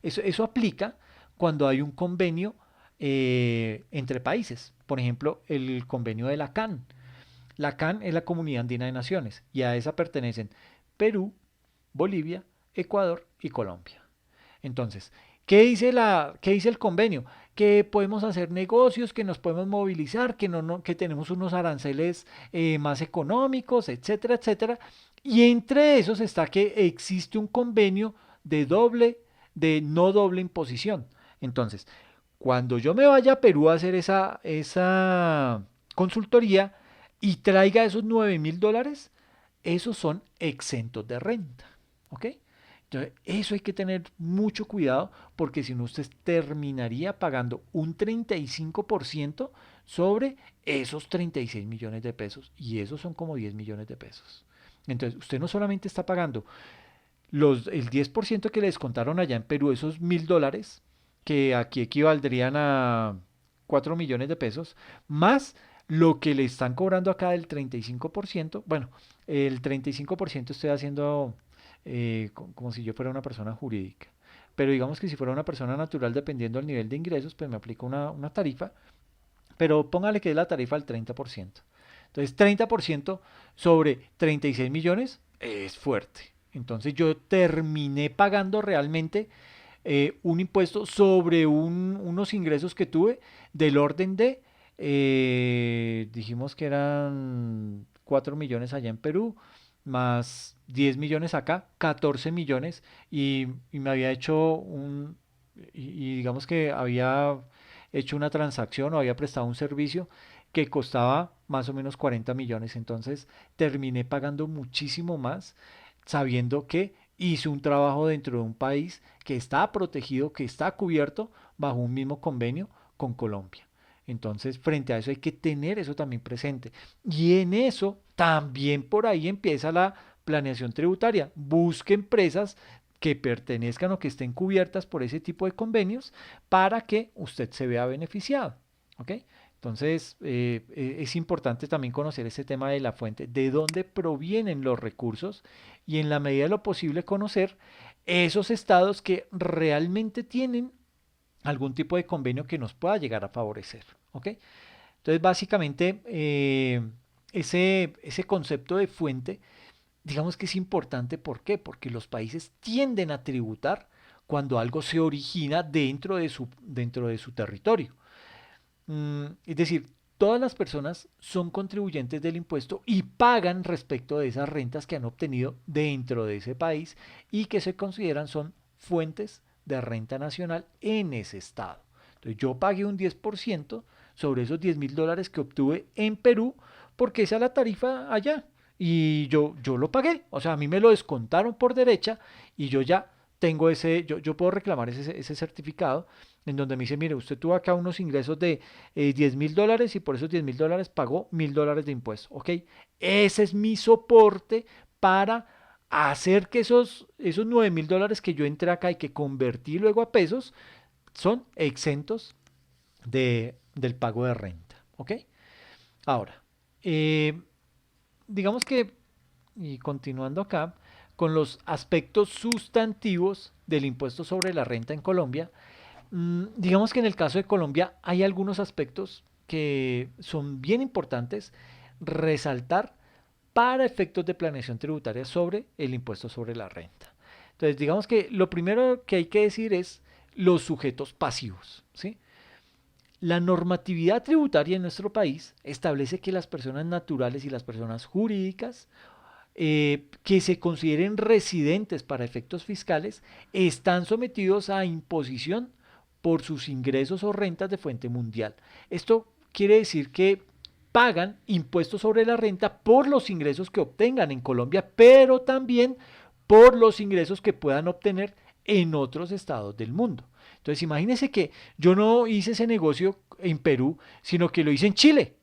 eso aplica cuando hay un convenio entre países. Por ejemplo, el convenio de la CAN. La CAN es la Comunidad Andina de Naciones y a esa pertenecen Perú, Bolivia, Ecuador y Colombia. Entonces, qué dice el convenio? Que podemos hacer negocios, que nos podemos movilizar, que tenemos unos aranceles más económicos, etcétera, etcétera. Y entre esos está que existe un convenio de no doble imposición. Entonces, cuando yo me vaya a Perú a hacer esa consultoría y traiga esos $9.000, esos son exentos de renta. ¿Ok? Entonces, eso hay que tener mucho cuidado porque si no usted terminaría pagando un 35% sobre esos 36 millones de pesos y esos son como 10 millones de pesos. Entonces, usted no solamente está pagando el 10% que le descontaron allá en Perú, esos $1.000, que aquí equivaldrían a 4 millones de pesos, más lo que le están cobrando acá del 35%. Bueno, el 35% estoy haciendo como si yo fuera una persona jurídica. Pero digamos que si fuera una persona natural, dependiendo del nivel de ingresos, pues me aplico una tarifa, pero póngale que es la tarifa al 30%. Entonces, 30% sobre 36 millones es fuerte. Entonces, yo terminé pagando realmente un impuesto sobre unos ingresos que tuve del orden de, dijimos que eran 4 millones allá en Perú, más 10 millones acá, 14 millones, y me había hecho y digamos que había hecho una transacción o había prestado un servicio que costaba más o menos 40 millones. Entonces terminé pagando muchísimo más sabiendo que hice un trabajo dentro de un país que está protegido, que está cubierto bajo un mismo convenio con Colombia. Entonces, frente a eso hay que tener eso también presente. Y en eso también por ahí empieza la planeación tributaria. Busque empresas que pertenezcan o que estén cubiertas por ese tipo de convenios para que usted se vea beneficiado. ¿Ok? Entonces, es importante también conocer ese tema de la fuente, de dónde provienen los recursos y en la medida de lo posible conocer esos estados que realmente tienen algún tipo de convenio que nos pueda llegar a favorecer. ¿Ok? Entonces, básicamente, ese concepto de fuente, digamos que es importante. ¿Por qué? Porque los países tienden a tributar cuando algo se origina dentro de su territorio. Es decir, todas las personas son contribuyentes del impuesto y pagan respecto de esas rentas que han obtenido dentro de ese país y que se consideran son fuentes de renta nacional en ese estado. Entonces yo pagué un 10% sobre esos $10.000 que obtuve en Perú porque esa es la tarifa allá y yo lo pagué. O sea, a mí me lo descontaron por derecha y yo ya tengo yo puedo reclamar ese certificado en donde me dice, mire, usted tuvo acá unos ingresos de $10.000 y por esos $10.000 pagó $1.000 de impuestos. ¿Ok? Ese es mi soporte para hacer que esos $9.000 que yo entré acá y que convertí luego a pesos, son exentos del pago de renta. ¿Ok? Ahora, eh, digamos que, y continuando acá, con los aspectos sustantivos del impuesto sobre la renta en Colombia, digamos que en el caso de Colombia hay algunos aspectos que son bien importantes resaltar para efectos de planeación tributaria sobre el impuesto sobre la renta. Entonces, digamos que lo primero que hay que decir es los sujetos pasivos, ¿sí? La normatividad tributaria en nuestro país establece que las personas naturales y las personas jurídicas que se consideren residentes para efectos fiscales están sometidos a imposición por sus ingresos o rentas de fuente mundial. Esto quiere decir que pagan impuestos sobre la renta por los ingresos que obtengan en Colombia, pero también por los ingresos que puedan obtener en otros estados del mundo. Entonces imagínense que yo no hice ese negocio en Perú, sino que lo hice en Chile.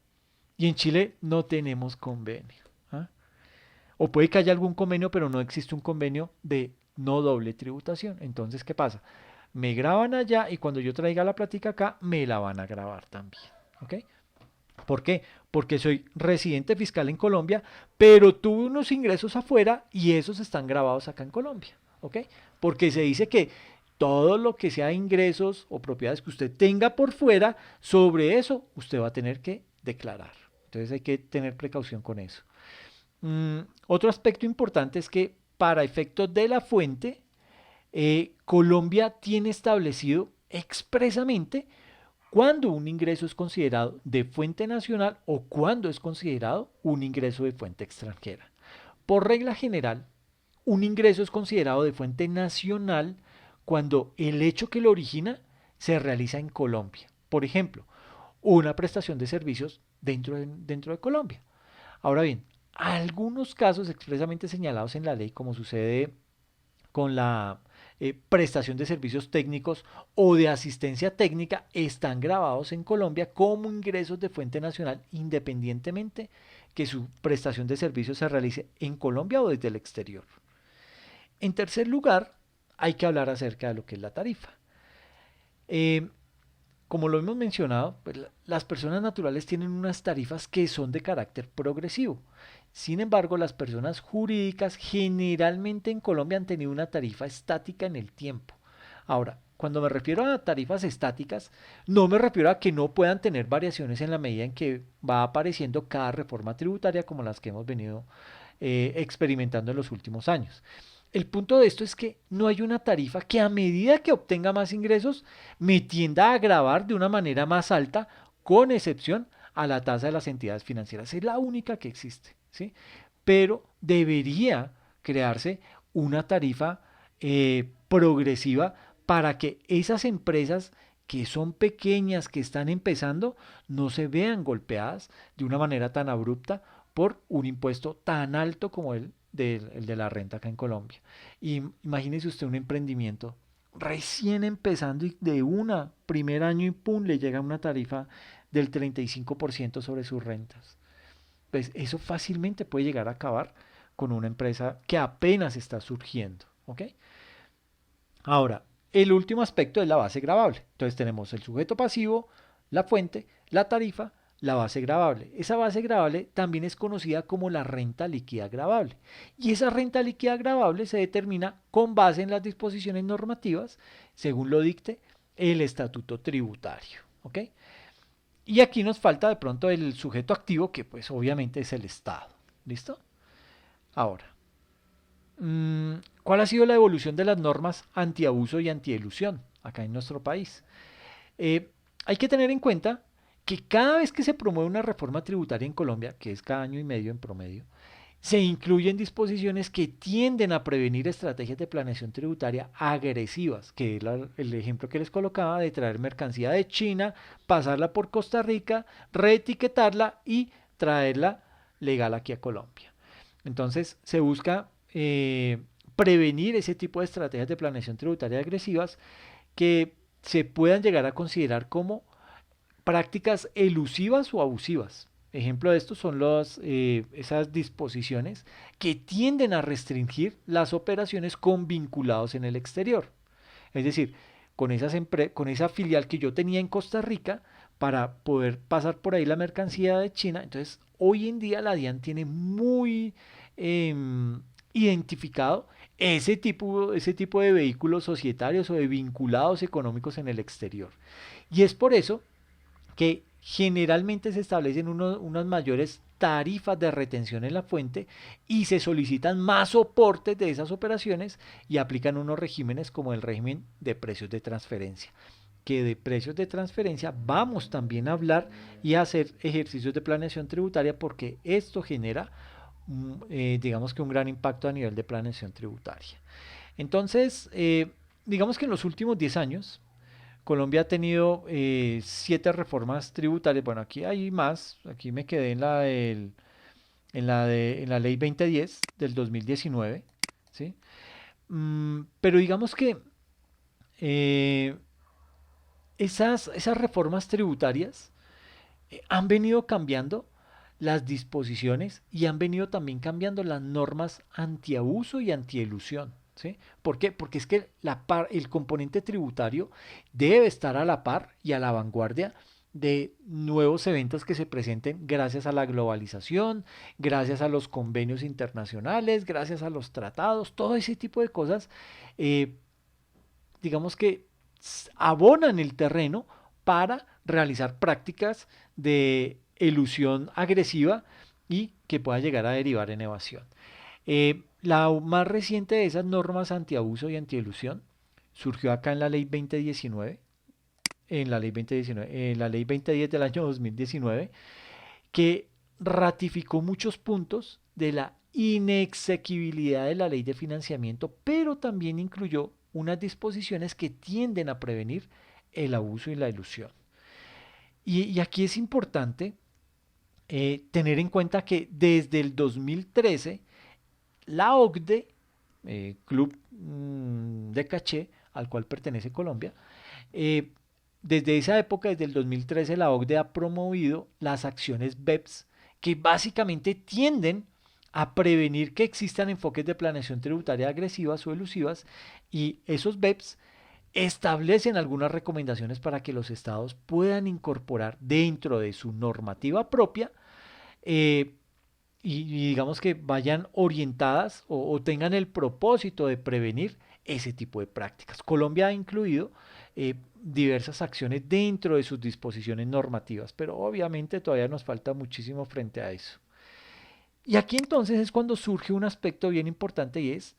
Y en Chile no tenemos convenio. ¿Ah? O puede que haya algún convenio, pero no existe un convenio de no doble tributación. Entonces, ¿qué pasa? Me graban allá y cuando yo traiga la plática acá, me la van a grabar también. ¿Ok? ¿Por qué? Porque soy residente fiscal en Colombia, pero tuve unos ingresos afuera y esos están grabados acá en Colombia. ¿Ok? Porque se dice que todo lo que sea ingresos o propiedades que usted tenga por fuera, sobre eso usted va a tener que declarar. Entonces hay que tener precaución con eso. Otro aspecto importante es que para efectos de la fuente, Colombia tiene establecido expresamente cuándo un ingreso es considerado de fuente nacional o cuándo es considerado un ingreso de fuente extranjera. Por regla general, un ingreso es considerado de fuente nacional cuando el hecho que lo origina se realiza en Colombia. Por ejemplo, una prestación de servicios dentro de Colombia. Ahora bien, algunos casos expresamente señalados en la ley, como sucede con la prestación de servicios técnicos o de asistencia técnica, están grabados en Colombia como ingresos de fuente nacional, independientemente que su prestación de servicios se realice en Colombia o desde el exterior. En tercer lugar, hay que hablar acerca de lo que es la tarifa. Eh, Como lo hemos mencionado, pues las personas naturales tienen unas tarifas que son de carácter progresivo. Sin embargo, las personas jurídicas generalmente en Colombia han tenido una tarifa estática en el tiempo. Ahora, cuando me refiero a tarifas estáticas, no me refiero a que no puedan tener variaciones en la medida en que va apareciendo cada reforma tributaria como las que hemos venido experimentando en los últimos años. El punto de esto es que no hay una tarifa que a medida que obtenga más ingresos me tienda a gravar de una manera más alta, con excepción a la tasa de las entidades financieras. Es la única que existe, ¿sí? Pero debería crearse una tarifa progresiva para que esas empresas que son pequeñas, que están empezando, no se vean golpeadas de una manera tan abrupta por un impuesto tan alto como el de la renta acá en Colombia. Y imagínese usted un emprendimiento recién empezando y de una primer año y pum, le llega una tarifa del 35% sobre sus rentas. Pues eso fácilmente puede llegar a acabar con una empresa que apenas está surgiendo. ¿Ok? Ahora, el último aspecto es la base gravable. Entonces tenemos el sujeto pasivo, la fuente, la tarifa, la base gravable. Esa base gravable también es conocida como la renta líquida gravable. Y esa renta líquida gravable se determina con base en las disposiciones normativas, según lo dicte el estatuto tributario. ¿Ok? Y aquí nos falta de pronto el sujeto activo, que pues obviamente es el Estado. ¿Listo? Ahora, ¿cuál ha sido la evolución de las normas antiabuso y antielusión acá en nuestro país? Hay que tener en cuenta que cada vez que se promueve una reforma tributaria en Colombia, que es cada año y medio en promedio, se incluyen disposiciones que tienden a prevenir estrategias de planeación tributaria agresivas, que es el ejemplo que les colocaba de traer mercancía de China, pasarla por Costa Rica, reetiquetarla y traerla legal aquí a Colombia. Entonces se busca prevenir ese tipo de estrategias de planeación tributaria agresivas que se puedan llegar a considerar como prácticas elusivas o abusivas. Ejemplo de esto son esas disposiciones que tienden a restringir las operaciones con vinculados en el exterior. Es decir, con esa filial que yo tenía en Costa Rica para poder pasar por ahí la mercancía de China. Entonces, hoy en día la DIAN tiene muy identificado ese tipo de vehículos societarios o de vinculados económicos en el exterior. Y es por eso que generalmente se establecen unas mayores tarifas de retención en la fuente y se solicitan más soportes de esas operaciones y aplican unos regímenes como el régimen de precios de transferencia, que de precios de transferencia vamos también a hablar y a hacer ejercicios de planeación tributaria porque esto genera digamos que un gran impacto a nivel de planeación tributaria. Entonces, digamos que en los últimos 10 años Colombia ha tenido 7 reformas tributarias. Bueno, aquí hay más. Aquí me quedé en la ley 2010 del 2019. ¿Sí? Pero digamos que eh, esas reformas tributarias han venido cambiando las disposiciones y han venido también cambiando las normas antiabuso y antielusión. ¿Sí? ¿Por qué? Porque es que el componente tributario debe estar a la par y a la vanguardia de nuevos eventos que se presenten gracias a la globalización, gracias a los convenios internacionales, gracias a los tratados, todo ese tipo de cosas, eh, digamos que abonan el terreno para realizar prácticas de elusión agresiva y que pueda llegar a derivar en evasión. La más reciente de esas normas antiabuso y antielusión surgió acá en la ley 2019, en la ley 2010 del año 2019, que ratificó muchos puntos de la inexequibilidad de la ley de financiamiento, pero también incluyó unas disposiciones que tienden a prevenir el abuso y la ilusión. Y aquí es importante tener en cuenta que desde el 2013 la OCDE, Club de Caché, al cual pertenece Colombia, eh, desde esa época, desde el 2013, la OCDE ha promovido las acciones BEPS, que básicamente tienden a prevenir que existan enfoques de planeación tributaria agresivas o elusivas, y esos BEPS establecen algunas recomendaciones para que los estados puedan incorporar dentro de su normativa propia eh, y digamos que vayan orientadas o tengan el propósito de prevenir ese tipo de prácticas. Colombia ha incluido diversas acciones dentro de sus disposiciones normativas, pero obviamente todavía nos falta muchísimo frente a eso. Y aquí entonces es cuando surge un aspecto bien importante y es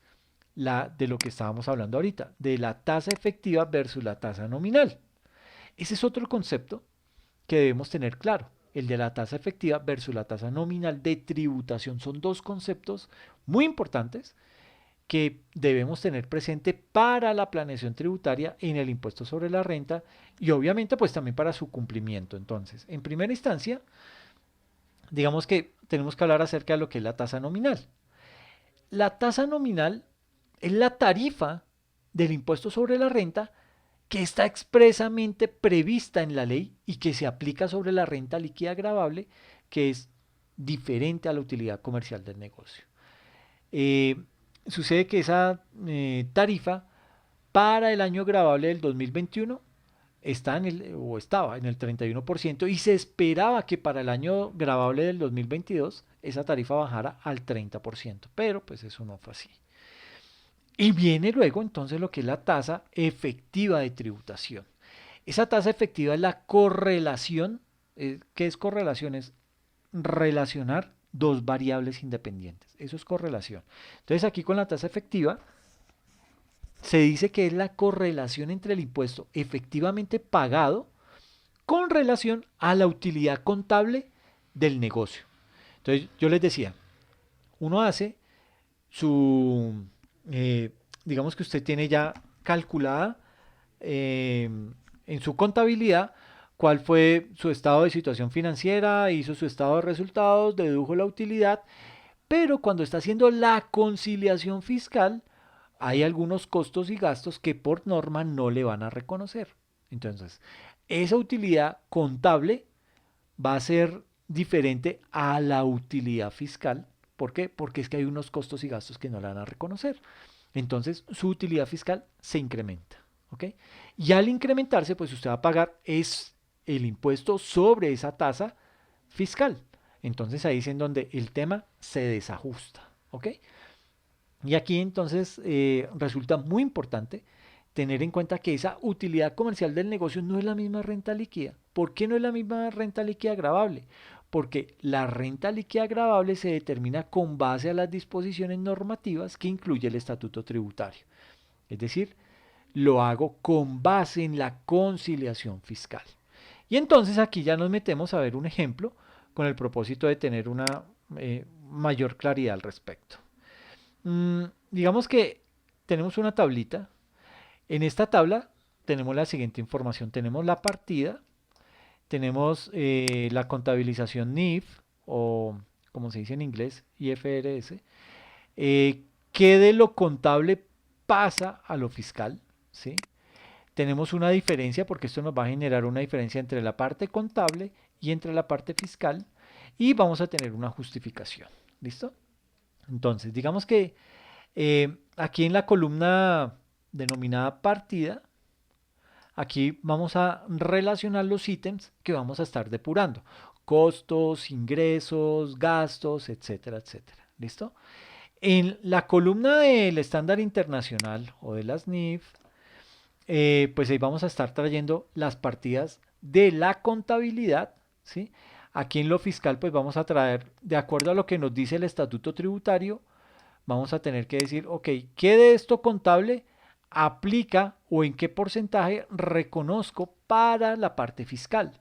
de lo que estábamos hablando ahorita, de la tasa efectiva versus la tasa nominal. Ese es otro concepto que debemos tener claro. El de la tasa efectiva versus la tasa nominal de tributación son dos conceptos muy importantes que debemos tener presente para la planeación tributaria en el impuesto sobre la renta y obviamente pues también para su cumplimiento. Entonces, en primera instancia, digamos que tenemos que hablar acerca de lo que es la tasa nominal. La tasa nominal es la tarifa del impuesto sobre la renta que está expresamente prevista en la ley y que se aplica sobre la renta líquida gravable, que es diferente a la utilidad comercial del negocio. Sucede que esa tarifa para el año gravable del 2021 estaba en el 31% y se esperaba que para el año gravable del 2022 esa tarifa bajara al 30%, pero pues eso no fue así. Y viene luego entonces lo que es la tasa efectiva de tributación. Esa tasa efectiva es la correlación. ¿Qué es correlación? Es relacionar dos variables independientes. Eso es correlación. Entonces aquí con la tasa efectiva se dice que es la correlación entre el impuesto efectivamente pagado con relación a la utilidad contable del negocio. Entonces yo les decía, uno hace su, digamos que usted tiene ya calculada en su contabilidad cuál fue su estado de situación financiera, hizo su estado de resultados, dedujo la utilidad, pero cuando está haciendo la conciliación fiscal, hay algunos costos y gastos que por norma no le van a reconocer. Entonces, esa utilidad contable va a ser diferente a la utilidad fiscal. ¿Por qué? Porque es que hay unos costos y gastos que no le van a reconocer. Entonces, su utilidad fiscal se incrementa. ¿ok? Y al incrementarse, pues usted va a pagar es el impuesto sobre esa tasa fiscal. Entonces ahí es en donde el tema se desajusta, ¿ok? Y aquí entonces resulta muy importante tener en cuenta que esa utilidad comercial del negocio no es la misma renta líquida. ¿Por qué no es la misma renta líquida gravable? Porque la renta líquida gravable se determina con base a las disposiciones normativas que incluye el estatuto tributario. Es decir, lo hago con base en la conciliación fiscal. Y entonces aquí ya nos metemos a ver un ejemplo con el propósito de tener una mayor claridad al respecto. Digamos que tenemos una tablita. En esta tabla tenemos la siguiente información. Tenemos la partida, tenemos la contabilización NIF o como se dice en inglés, IFRS, qué de lo contable pasa a lo fiscal, ¿sí? Tenemos una diferencia porque esto nos va a generar una diferencia entre la parte contable y entre la parte fiscal y vamos a tener una justificación. ¿Listo? Entonces, digamos que aquí en la columna denominada partida, aquí vamos a relacionar los ítems que vamos a estar depurando. Costos, ingresos, gastos, etcétera, etcétera. ¿Listo? En la columna del estándar internacional o de las NIF, pues ahí vamos a estar trayendo las partidas de la contabilidad, ¿sí? Aquí en lo fiscal, pues vamos a traer, de acuerdo a lo que nos dice el estatuto tributario, vamos a tener que decir, ok, ¿qué de esto contable aplica o en qué porcentaje reconozco para la parte fiscal?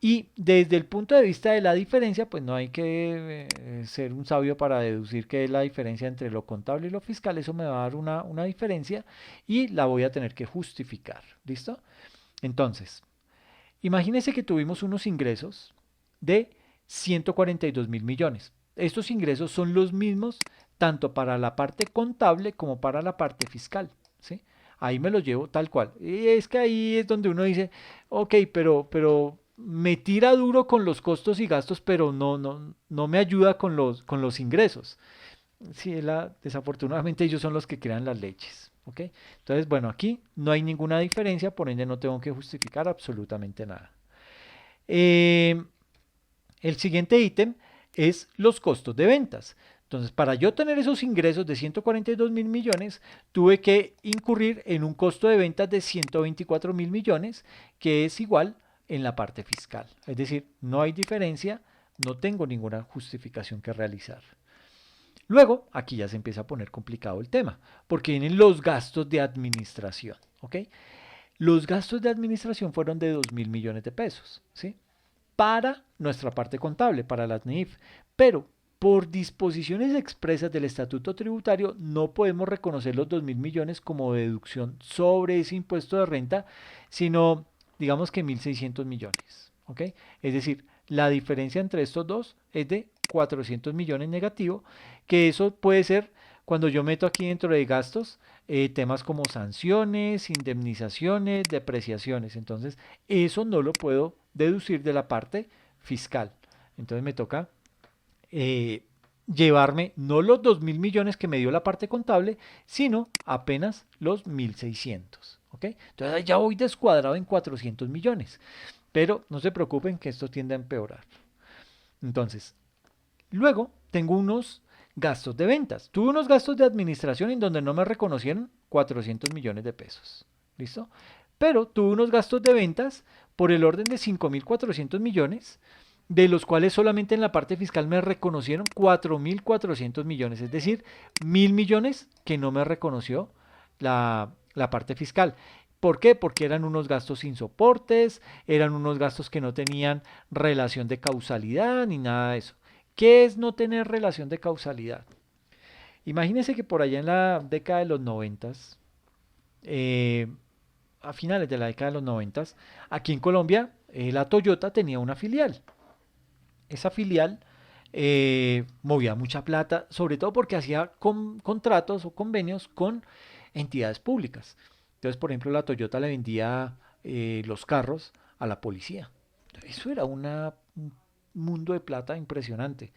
Y desde el punto de vista de la diferencia, pues no hay que ser un sabio para deducir qué es la diferencia entre lo contable y lo fiscal. Eso me va a dar una diferencia y la voy a tener que justificar. ¿Listo? Entonces, imagínense que tuvimos unos ingresos de 142 mil millones. Estos ingresos son los mismos tanto para la parte contable como para la parte fiscal. ¿Sí? Ahí me los llevo tal cual. Y es que ahí es donde uno dice, ok, pero me tira duro con los costos y gastos, pero no me ayuda con los ingresos. Sí, desafortunadamente ellos son los que crean las leyes. ¿Ok? Entonces, bueno, aquí no hay ninguna diferencia, por ende no tengo que justificar absolutamente nada. Eh, el siguiente ítem es los costos de ventas. Entonces, para yo tener esos ingresos de 142 mil millones, tuve que incurrir en un costo de ventas de 124 mil millones, que es igual en la parte fiscal. Es decir, no hay diferencia, no tengo ninguna justificación que realizar. Luego, aquí ya se empieza a poner complicado el tema, porque vienen los gastos de administración. ¿Ok? Los gastos de administración fueron de 2 mil millones de pesos, ¿sí? Para nuestra parte contable, para las NIF, pero por disposiciones expresas del estatuto tributario no podemos reconocer los 2 mil millones como deducción sobre ese impuesto de renta, sino digamos que 1.600 millones. ¿Ok? Es decir, la diferencia entre estos dos es de 400 millones negativo, que eso puede ser cuando yo meto aquí dentro de gastos temas como sanciones, indemnizaciones, depreciaciones. Entonces, eso no lo puedo deducir de la parte fiscal. Entonces me toca eh, llevarme no los 2 mil millones que me dio la parte contable, sino apenas los 1.600. ¿Ok? Entonces ya voy descuadrado en 400 millones. Pero no se preocupen que esto tiende a empeorar. Entonces, luego tengo unos gastos de ventas. Tuve unos gastos de administración en donde no me reconocieron 400 millones de pesos. ¿Listo? Pero tuve unos gastos de ventas por el orden de 5.400 millones, de los cuales solamente en la parte fiscal me reconocieron 4.400 millones, es decir, 1.000 millones que no me reconoció la parte fiscal. ¿Por qué? Porque eran unos gastos sin soportes, eran unos gastos que no tenían relación de causalidad ni nada de eso. ¿Qué es no tener relación de causalidad? Imagínense que por allá en la década de los 90, a finales de la década de los 90, aquí en Colombia, la Toyota tenía una filial. Esa filial movía mucha plata, sobre todo porque hacía contratos o convenios con entidades públicas. Entonces, por ejemplo, la Toyota le vendía los carros a la policía. Eso era un mundo de plata impresionante.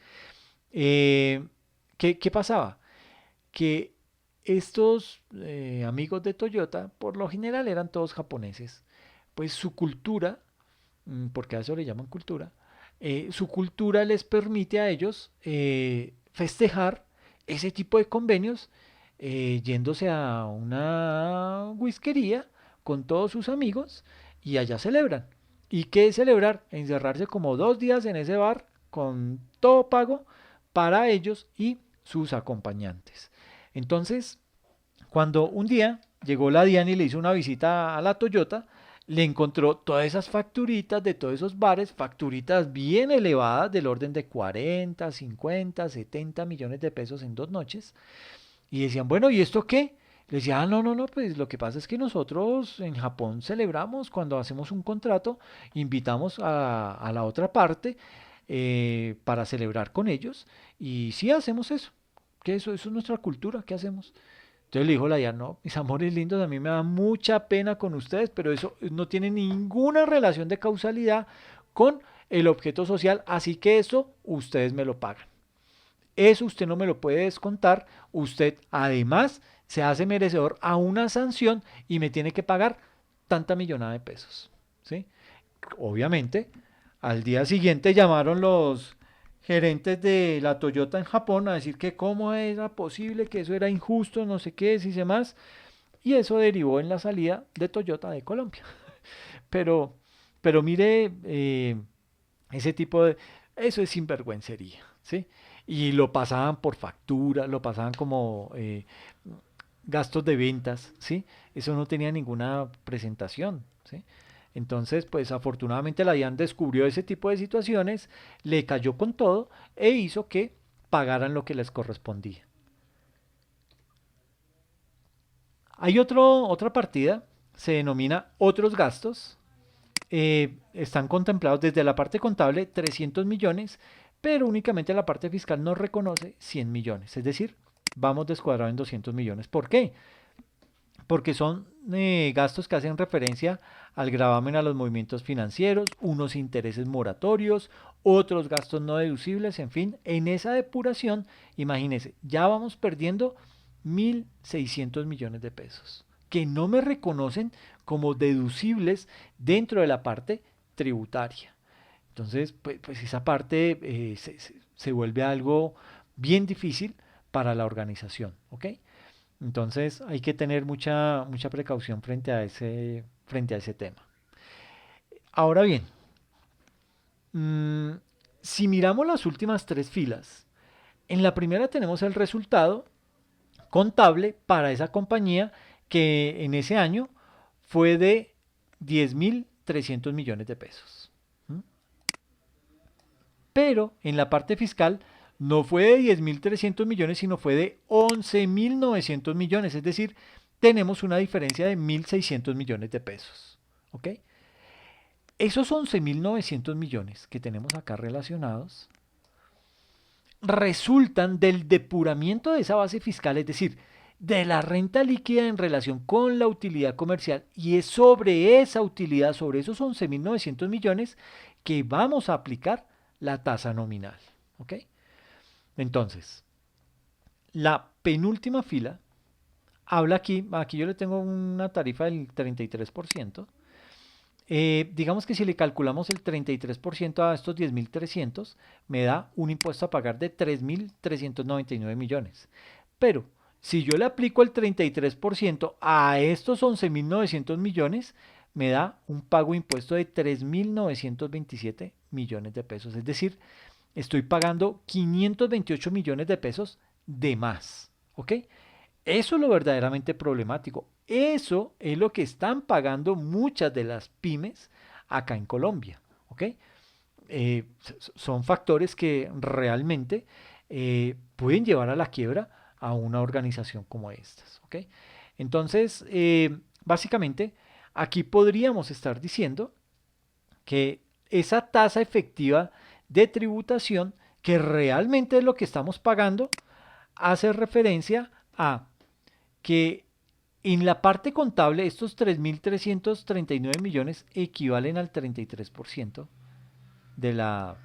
¿Qué pasaba? Que estos amigos de Toyota, por lo general eran todos japoneses, pues su cultura, porque a eso le llaman cultura, su cultura les permite a ellos festejar ese tipo de convenios yéndose a una whiskería con todos sus amigos y allá celebran. ¿Y qué celebrar? Encerrarse como 2 días en ese bar con todo pago para ellos y sus acompañantes. Entonces, cuando un día llegó la Diana y le hizo una visita a la Toyota, le encontró todas esas facturitas de todos esos bares, facturitas bien elevadas del orden de 40, 50, 70 millones de pesos en 2 noches. Y decían, bueno, ¿y esto qué? Le decía, no, no, no, pues lo que pasa es que nosotros en Japón celebramos cuando hacemos un contrato, invitamos a la otra parte para celebrar con ellos y sí hacemos eso, que eso es nuestra cultura, ¿qué hacemos? Entonces le dijo la Diana, no, mis amores lindos, a mí me da mucha pena con ustedes, pero eso no tiene ninguna relación de causalidad con el objeto social, así que eso ustedes me lo pagan. Eso usted no me lo puede descontar. Usted además se hace merecedor a una sanción y me tiene que pagar tanta millonada de pesos. ¿Sí? Obviamente, al día siguiente llamaron los gerentes de la Toyota en Japón a decir que cómo era posible, que eso era injusto, no sé qué, si se más. Y eso derivó en la salida de Toyota de Colombia. Pero, pero mire, ese tipo de... Eso es sinvergüencería, ¿sí? Y lo pasaban por factura, lo pasaban como gastos de ventas, ¿sí? Eso no tenía ninguna presentación, ¿sí? Entonces, pues afortunadamente la DIAN descubrió ese tipo de situaciones, le cayó con todo e hizo que pagaran lo que les correspondía. Hay otra partida, se denomina otros gastos, están contemplados desde la parte contable 300 millones, pero únicamente la parte fiscal nos reconoce 100 millones, es decir, vamos descuadrados en 200 millones. ¿Por qué? Porque son gastos que hacen referencia al gravamen a los movimientos financieros, unos intereses moratorios, otros gastos no deducibles, en fin, en esa depuración, imagínense, ya vamos perdiendo 1.600 millones de pesos, que no me reconocen como deducibles dentro de la parte tributaria. Entonces, pues esa parte se vuelve algo bien difícil para la organización, ¿ok? Entonces hay que tener mucha precaución frente a ese tema. Ahora bien, mm, si miramos las últimas 3 filas, en la primera tenemos el resultado contable para esa compañía que en ese año fue de 10.300 millones de pesos. ¿Mm? Pero en la parte fiscal no fue de 10.300 millones, sino fue de 11.900 millones. Es decir, tenemos una diferencia de 1.600 millones de pesos. ¿Ok? Esos 11.900 millones que tenemos acá relacionados resultan del depuramiento de esa base fiscal, es decir, de la renta líquida en relación con la utilidad comercial, y es sobre esa utilidad, sobre esos 11.900 millones, que vamos a aplicar la tasa nominal. ¿Ok? Entonces, la penúltima fila habla aquí yo le tengo una tarifa del 33%. Digamos que si le calculamos el 33% a estos 10.300, me da un impuesto a pagar de 3.399 millones. Pero si yo le aplico el 33% a estos 11.900 millones, me da un pago de impuesto de 3.927 millones de pesos. Es decir, estoy pagando 528 millones de pesos de más. ¿Ok? Eso es lo verdaderamente problemático. Eso es lo que están pagando muchas de las pymes acá en Colombia. ¿Ok? Son factores que realmente pueden llevar a la quiebra a una organización como estas. ¿Ok? Entonces, básicamente, aquí podríamos estar diciendo que esa tasa efectiva de tributación, que realmente es lo que estamos pagando, hace referencia a que en la parte contable estos 3.339 millones equivalen al 33% de la,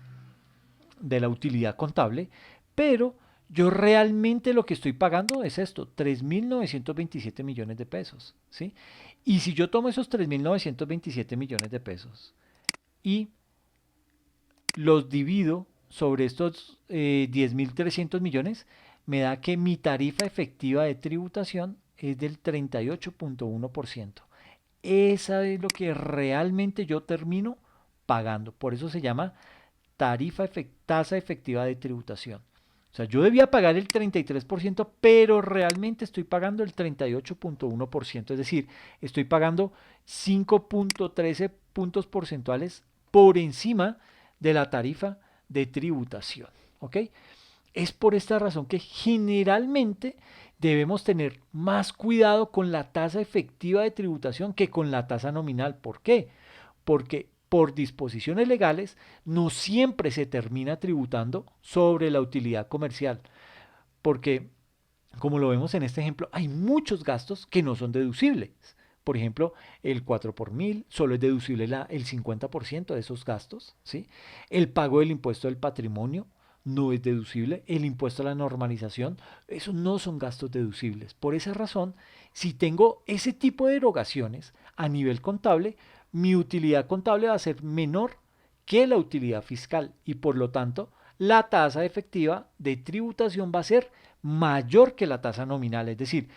de la utilidad contable, pero yo realmente lo que estoy pagando es esto, 3.927 millones de pesos, ¿sí? Y si yo tomo esos 3.927 millones de pesos y los divido sobre estos 10.300 millones, me da que mi tarifa efectiva de tributación es del 38.1%. Esa es lo que realmente yo termino pagando. Por eso se llama tasa efectiva de tributación. O sea, yo debía pagar el 33%, pero realmente estoy pagando el 38.1%. Es decir, estoy pagando 5.13 puntos porcentuales por encima de la tarifa de tributación. ¿Ok? Es por esta razón que generalmente debemos tener más cuidado con la tasa efectiva de tributación que con la tasa nominal. ¿Por qué? Porque por disposiciones legales no siempre se termina tributando sobre la utilidad comercial. Porque, como lo vemos en este ejemplo, hay muchos gastos que no son deducibles. Por ejemplo, el 4 por mil solo es deducible el 50% de esos gastos, ¿sí? El pago del impuesto del patrimonio no es deducible. El impuesto a la normalización, esos no son gastos deducibles. Por esa razón, si tengo ese tipo de erogaciones a nivel contable, mi utilidad contable va a ser menor que la utilidad fiscal y por lo tanto la tasa efectiva de tributación va a ser mayor que la tasa nominal. Es decir,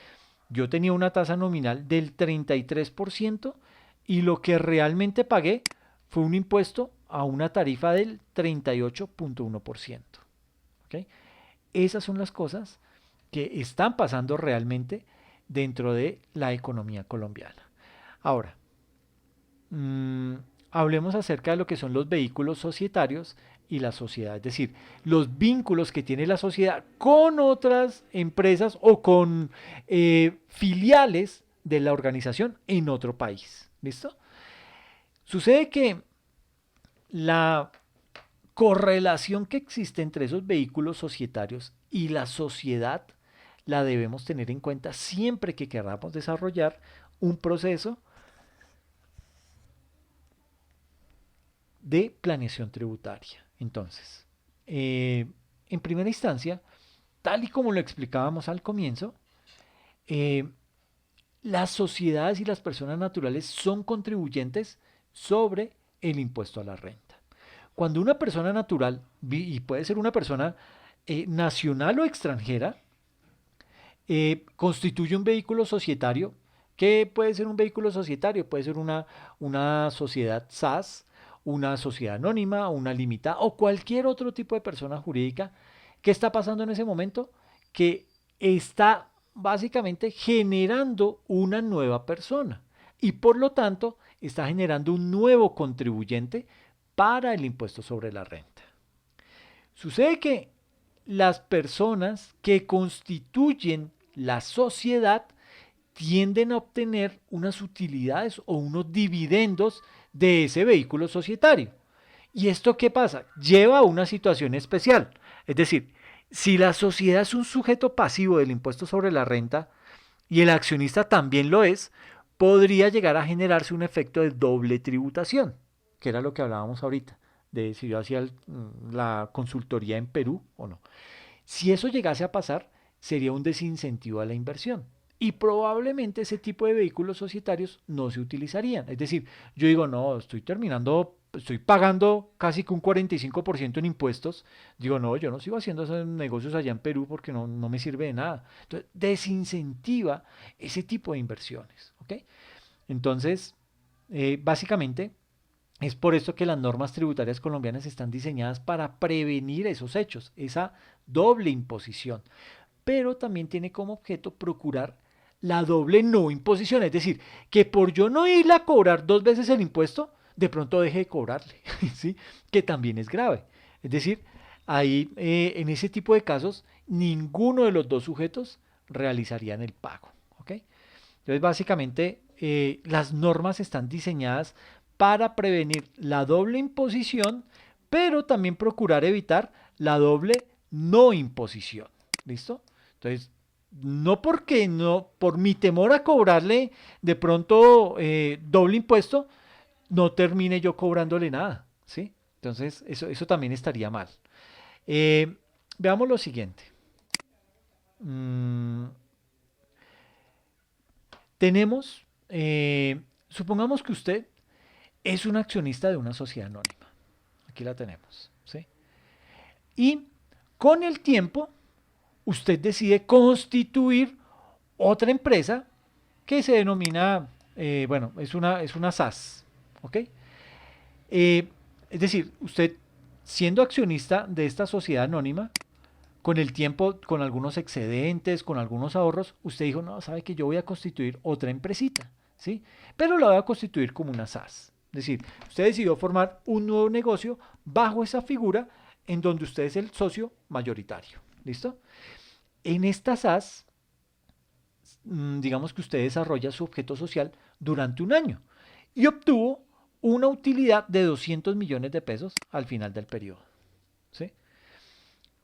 yo tenía una tasa nominal del 33% y lo que realmente pagué fue un impuesto a una tarifa del 38.1%. ¿Okay? Esas son las cosas que están pasando realmente dentro de la economía colombiana. Ahora, mmm, hablemos acerca de lo que son los vehículos societarios y la sociedad, es decir, los vínculos que tiene la sociedad con otras empresas o con filiales de la organización en otro país. ¿Listo? Sucede que la correlación que existe entre esos vehículos societarios y la sociedad la debemos tener en cuenta siempre que queramos desarrollar un proceso de planeación tributaria. Entonces, en primera instancia, tal y como lo explicábamos al comienzo, eh, las sociedades y las personas naturales son contribuyentes sobre el impuesto a la renta. Cuando una persona natural, y puede ser una persona nacional o extranjera, constituye un vehículo societario. ¿Qué puede ser un vehículo societario? Puede ser una sociedad SAS, una sociedad anónima, una limitada o cualquier otro tipo de persona jurídica. ¿Qué está pasando en ese momento? Que está básicamente generando una nueva persona y por lo tanto está generando un nuevo contribuyente para el impuesto sobre la renta. Sucede que las personas que constituyen la sociedad tienden a obtener unas utilidades o unos dividendos de ese vehículo societario. ¿Y esto qué pasa? Lleva a una situación especial. Es decir, si la sociedad es un sujeto pasivo del impuesto sobre la renta y el accionista también lo es, podría llegar a generarse un efecto de doble tributación, que era lo que hablábamos ahorita, de si yo hacía la consultoría en Perú o no. Si eso llegase a pasar, sería un desincentivo a la inversión. Y probablemente ese tipo de vehículos societarios no se utilizarían. Es decir, yo digo, no, estoy pagando casi que un 45% en impuestos. Digo, no, yo no sigo haciendo esos negocios allá en Perú porque no me sirve de nada. Entonces, desincentiva ese tipo de inversiones. ¿Ok? Entonces, básicamente, es por esto que las normas tributarias colombianas están diseñadas para prevenir esos hechos, esa doble imposición. Pero también tiene como objeto procurar la doble no imposición, es decir, que por yo no irle a cobrar dos veces el impuesto, de pronto deje de cobrarle, ¿sí? Que también es grave. Es decir, ahí en ese tipo de casos, ninguno de los dos sujetos realizarían el pago. ¿Ok? Entonces, básicamente, las normas están diseñadas para prevenir la doble imposición, pero también procurar evitar la doble no imposición. ¿Listo? Entonces, no porque no, por mi temor a cobrarle de pronto doble impuesto, no termine yo cobrándole nada, ¿sí? Entonces, eso también estaría mal. Veamos lo siguiente. mm, tenemos, supongamos que usted es un accionista de una sociedad anónima. Aquí la tenemos, ¿sí? Y con el tiempo, usted decide constituir otra empresa que se denomina, bueno, es una SAS, ¿ok? Es decir, usted siendo accionista de esta sociedad anónima, con el tiempo, con algunos excedentes, con algunos ahorros, usted dijo, no, sabe que yo voy a constituir otra empresita, ¿sí? Pero la voy a constituir como una SAS. Es decir, usted decidió formar un nuevo negocio bajo esa figura en donde usted es el socio mayoritario, ¿listo? En esta SAS, digamos que usted desarrolla su objeto social durante un año y obtuvo una utilidad de 200 millones de pesos al final del periodo, ¿sí?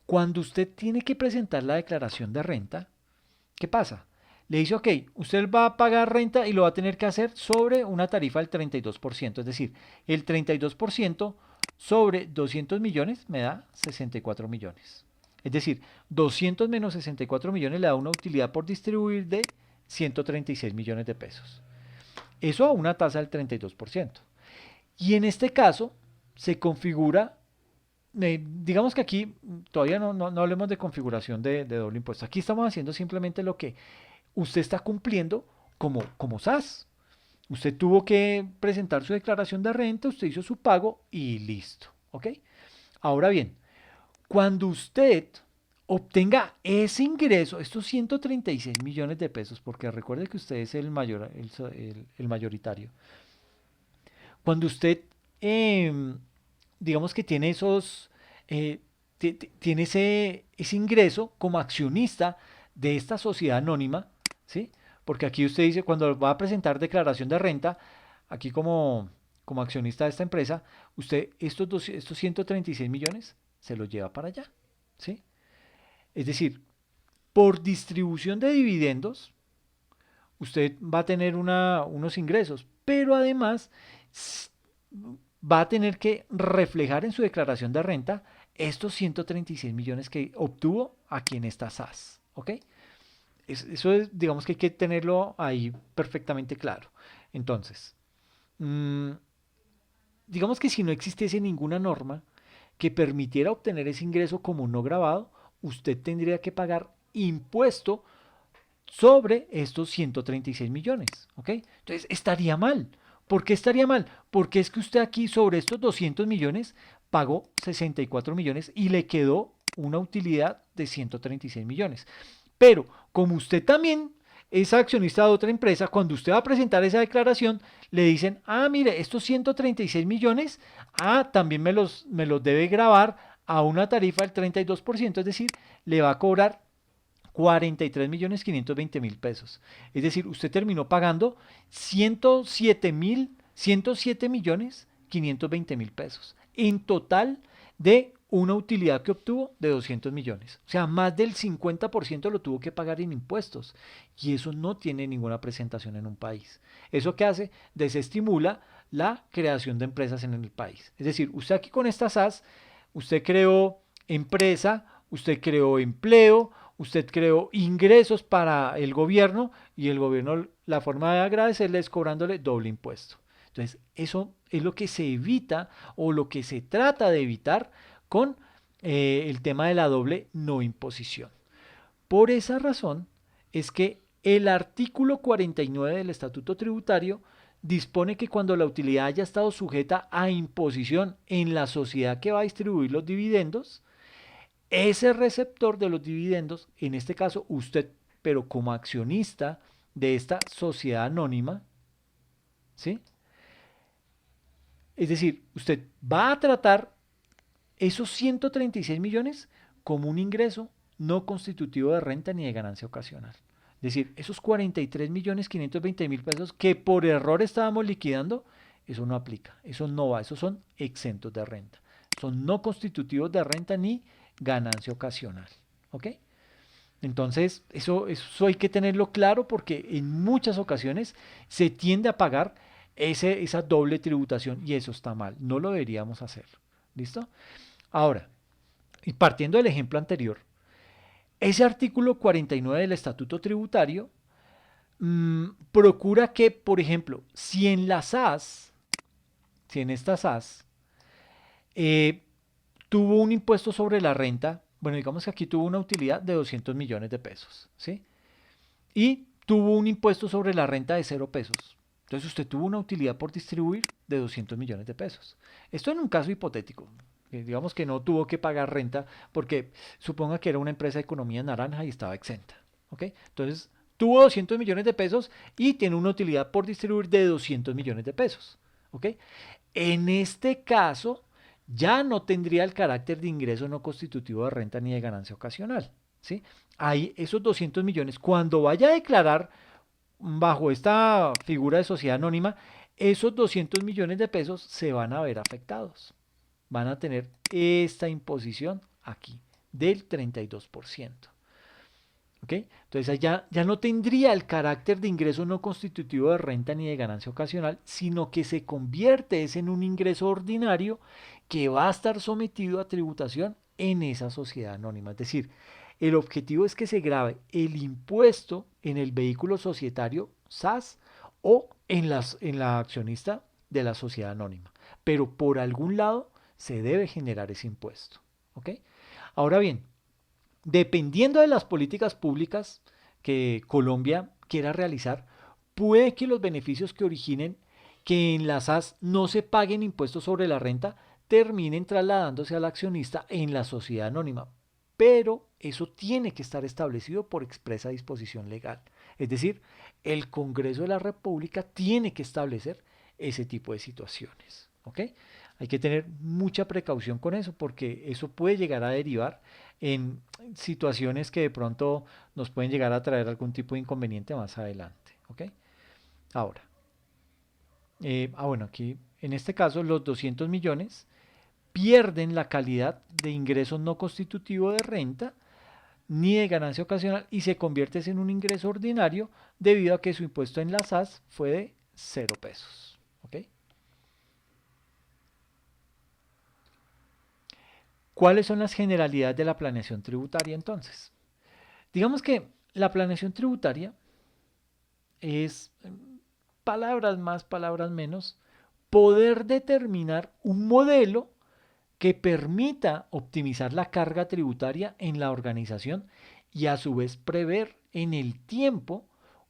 Cuando usted tiene que presentar la declaración de renta, ¿qué pasa? Le dice, ok, usted va a pagar renta y lo va a tener que hacer sobre una tarifa del 32%, es decir, el 32% sobre 200 millones me da 64 millones. Es decir, 200 menos 64 millones le da una utilidad por distribuir de 136 millones de pesos. Eso a una tasa del 32%. Y en este caso se configura, digamos que aquí todavía no hablemos de configuración de doble impuesto. Aquí estamos haciendo simplemente lo que usted está cumpliendo como SAS. Usted tuvo que presentar su declaración de renta, usted hizo su pago y listo. ¿Ok? Ahora bien, cuando usted obtenga ese ingreso, estos 136 millones de pesos, porque recuerde que usted es el mayoritario, cuando usted, digamos que tiene tiene ese ingreso como accionista de esta sociedad anónima, ¿sí? Porque aquí usted dice, cuando va a presentar declaración de renta, aquí como accionista de esta empresa, usted estos 136 millones se los lleva para allá, ¿sí? Es decir, por distribución de dividendos, usted va a tener unos ingresos, pero además va a tener que reflejar en su declaración de renta estos 136 millones que obtuvo aquí en esta SAS. ¿Ok? Eso es, digamos que hay que tenerlo ahí perfectamente claro. Entonces, mmm, digamos que si no existiese ninguna norma que permitiera obtener ese ingreso como no grabado, usted tendría que pagar impuesto sobre estos 136 millones. ¿Ok? Entonces, estaría mal. ¿Por qué estaría mal? Porque es que usted aquí sobre estos 200 millones pagó 64 millones y le quedó una utilidad de 136 millones. Pero como usted también es accionista de otra empresa, cuando usted va a presentar esa declaración, le dicen, ah, mire, estos 136 millones, también me los debe grabar a una tarifa del 32%, es decir, le va a cobrar 43 millones 520 mil pesos. Es decir, usted terminó pagando 107 millones 520 mil pesos. En total de una utilidad que obtuvo de 200 millones. O sea, más del 50% lo tuvo que pagar en impuestos. Y eso no tiene ninguna presentación en un país. ¿Eso qué hace? Desestimula la creación de empresas en el país. Es decir, usted aquí con esta SAS, usted creó empresa, usted creó empleo, usted creó ingresos para el gobierno y el gobierno, la forma de agradecerle es cobrándole doble impuesto. Entonces, eso es lo que se evita o lo que se trata de evitar con el tema de la doble no imposición. Por esa razón es que el artículo 49 del Estatuto Tributario dispone que cuando la utilidad haya estado sujeta a imposición en la sociedad que va a distribuir los dividendos, ese receptor de los dividendos, en este caso usted, pero como accionista de esta sociedad anónima, ¿sí? Es decir, usted va a tratar esos 136 millones como un ingreso no constitutivo de renta ni de ganancia ocasional. Es decir, esos 43 millones 520 mil pesos que por error estábamos liquidando, eso no aplica, eso no va, esos son exentos de renta. Son no constitutivos de renta ni ganancia ocasional. ¿Ok? Entonces, eso hay que tenerlo claro porque en muchas ocasiones se tiende a pagar esa doble tributación y eso está mal. No lo deberíamos hacer. ¿Listo? Ahora, y partiendo del ejemplo anterior, Ese artículo 49 del Estatuto Tributario procura que, por ejemplo, si en las SAS, si en estas SAS, eh, tuvo un impuesto sobre la renta, bueno, digamos que aquí tuvo una utilidad de 200 millones de pesos, ¿sí? Y tuvo un impuesto sobre la renta de 0 pesos. Entonces usted tuvo una utilidad por distribuir de 200 millones de pesos. Esto en un caso hipotético. Digamos que no tuvo que pagar renta porque suponga que era una empresa de economía naranja y estaba exenta. ¿Ok? Entonces tuvo 200 millones de pesos y tiene una utilidad por distribuir de 200 millones de pesos. ¿Ok? En este caso ya no tendría el carácter de ingreso no constitutivo de renta ni de ganancia ocasional. ¿Sí? Hay esos 200 millones, cuando vaya a declarar bajo esta figura de sociedad anónima, esos 200 millones de pesos se van a ver afectados. Van a tener esta imposición aquí del 32%. ¿Ok? Entonces ya no tendría el carácter de ingreso no constitutivo de renta ni de ganancia ocasional, sino que se convierte en un ingreso ordinario que va a estar sometido a tributación en esa sociedad anónima. Es decir, el objetivo es que se grave el impuesto en el vehículo societario SAS o en la accionista de la sociedad anónima. Pero por algún lado se debe generar ese impuesto. ¿Ok? Ahora bien, dependiendo de las políticas públicas que Colombia quiera realizar, puede que los beneficios que originen que en las SAS no se paguen impuestos sobre la renta terminen trasladándose al accionista en la sociedad anónima. Pero eso tiene que estar establecido por expresa disposición legal. Es decir, el Congreso de la República tiene que establecer ese tipo de situaciones. ¿Ok? Hay que tener mucha precaución con eso porque eso puede llegar a derivar en situaciones que de pronto nos pueden llegar a traer algún tipo de inconveniente más adelante. ¿Ok? Ahora, bueno, aquí en este caso los 200 millones pierden la calidad de ingreso no constitutivo de renta ni de ganancia ocasional y se convierte en un ingreso ordinario debido a que su impuesto en la SAS fue de 0 pesos. ¿Ok? ¿Cuáles son las generalidades de la planeación tributaria entonces? Digamos que la planeación tributaria es, palabras más, palabras menos, poder determinar un modelo que permita optimizar la carga tributaria en la organización y a su vez prever en el tiempo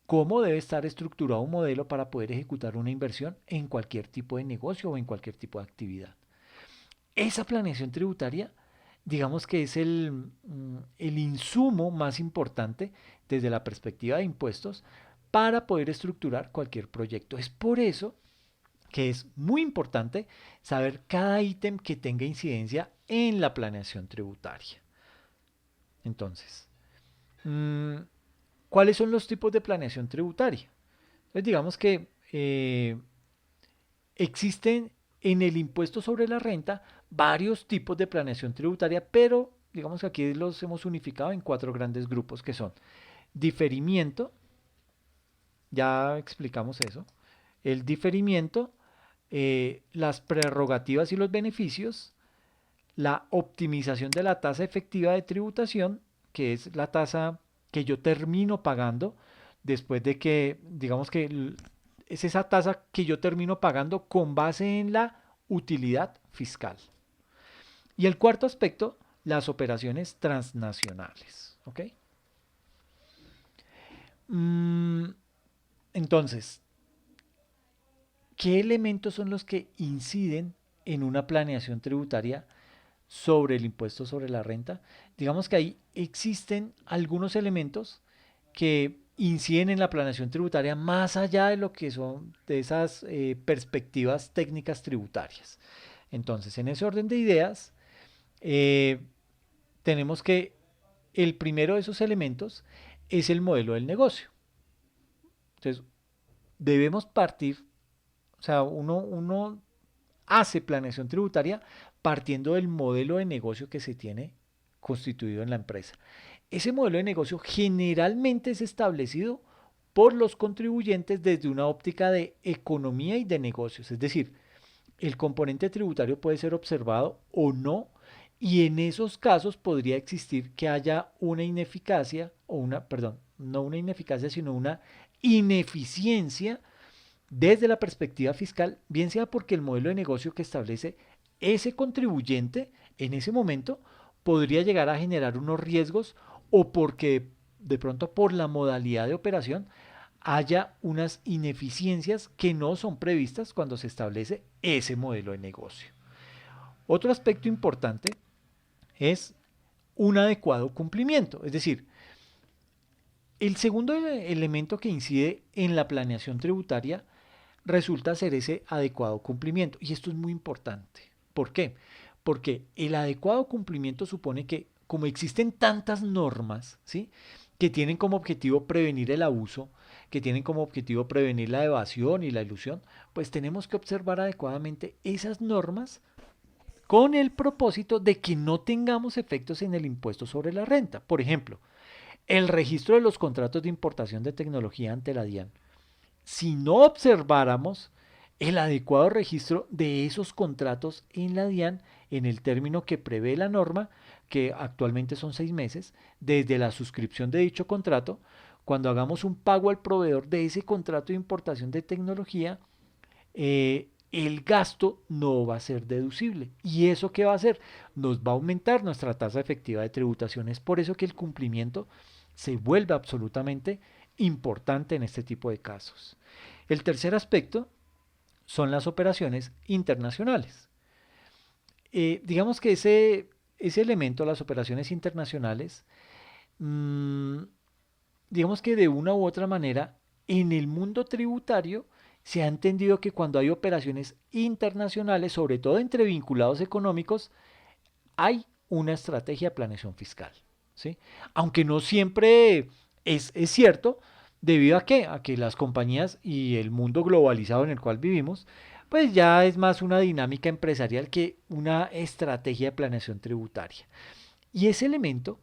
cómo debe estar estructurado un modelo para poder ejecutar una inversión en cualquier tipo de negocio o en cualquier tipo de actividad. Esa planeación tributaria, digamos que es el insumo más importante desde la perspectiva de impuestos para poder estructurar cualquier proyecto. Es por eso que es muy importante saber cada ítem que tenga incidencia en la planeación tributaria. Entonces, ¿cuáles son los tipos de planeación tributaria? Pues digamos que existen en el impuesto sobre la renta varios tipos de planeación tributaria, pero digamos que aquí los hemos unificado en 4 grandes grupos que son diferimiento, ya explicamos eso, el diferimiento, las prerrogativas y los beneficios, la optimización de la tasa efectiva de tributación, que es la tasa que yo termino pagando después de que, digamos que es esa tasa que yo termino pagando con base en la utilidad fiscal. Y el cuarto aspecto, las operaciones transnacionales. ¿Ok? Entonces, ¿qué elementos son los que inciden en una planeación tributaria sobre el impuesto sobre la renta? Digamos que ahí existen algunos elementos que inciden en la planeación tributaria más allá de lo que son de esas perspectivas técnicas tributarias. Entonces, en ese orden de ideas, eh, tenemos que el primero de esos elementos es el modelo del negocio. Entonces, debemos partir, o sea, uno hace planeación tributaria partiendo del modelo de negocio que se tiene constituido en la empresa. Ese modelo de negocio generalmente es establecido por los contribuyentes desde una óptica de economía y de negocios. Es decir, el componente tributario puede ser observado o no y en esos casos podría existir que haya una ineficacia o perdón, no una ineficacia, sino una ineficiencia desde la perspectiva fiscal, bien sea porque el modelo de negocio que establece ese contribuyente en ese momento podría llegar a generar unos riesgos o porque de pronto por la modalidad de operación haya unas ineficiencias que no son previstas cuando se establece ese modelo de negocio. Otro aspecto importante es un adecuado cumplimiento, es decir, el segundo elemento que incide en la planeación tributaria resulta ser ese adecuado cumplimiento. Y esto es muy importante. ¿Por qué? Porque el adecuado cumplimiento supone que, como existen tantas normas, ¿sí?, que tienen como objetivo prevenir el abuso, que tienen como objetivo prevenir la evasión y la ilusión, pues tenemos que observar adecuadamente esas normas con el propósito de que no tengamos efectos en el impuesto sobre la renta. Por ejemplo, el registro de los contratos de importación de tecnología ante la DIAN. Si no observáramos el adecuado registro de esos contratos en la DIAN en el término que prevé la norma, que actualmente son 6 meses, desde la suscripción de dicho contrato, cuando hagamos un pago al proveedor de ese contrato de importación de tecnología, el gasto no va a ser deducible. ¿Y eso qué va a hacer? Nos va a aumentar nuestra tasa efectiva de tributación. Es por eso que el cumplimiento se vuelve absolutamente importante en este tipo de casos. El tercer aspecto son las operaciones internacionales. Digamos que ese elemento, las operaciones internacionales, mmm, digamos que de una u otra manera, en el mundo tributario se ha entendido que cuando hay operaciones internacionales, sobre todo entre vinculados económicos, hay una estrategia de planeación fiscal, ¿sí? Aunque no siempre es cierto, debido a que las compañías y el mundo globalizado en el cual vivimos, pues ya es más una dinámica empresarial que una estrategia de planeación tributaria. Y ese elemento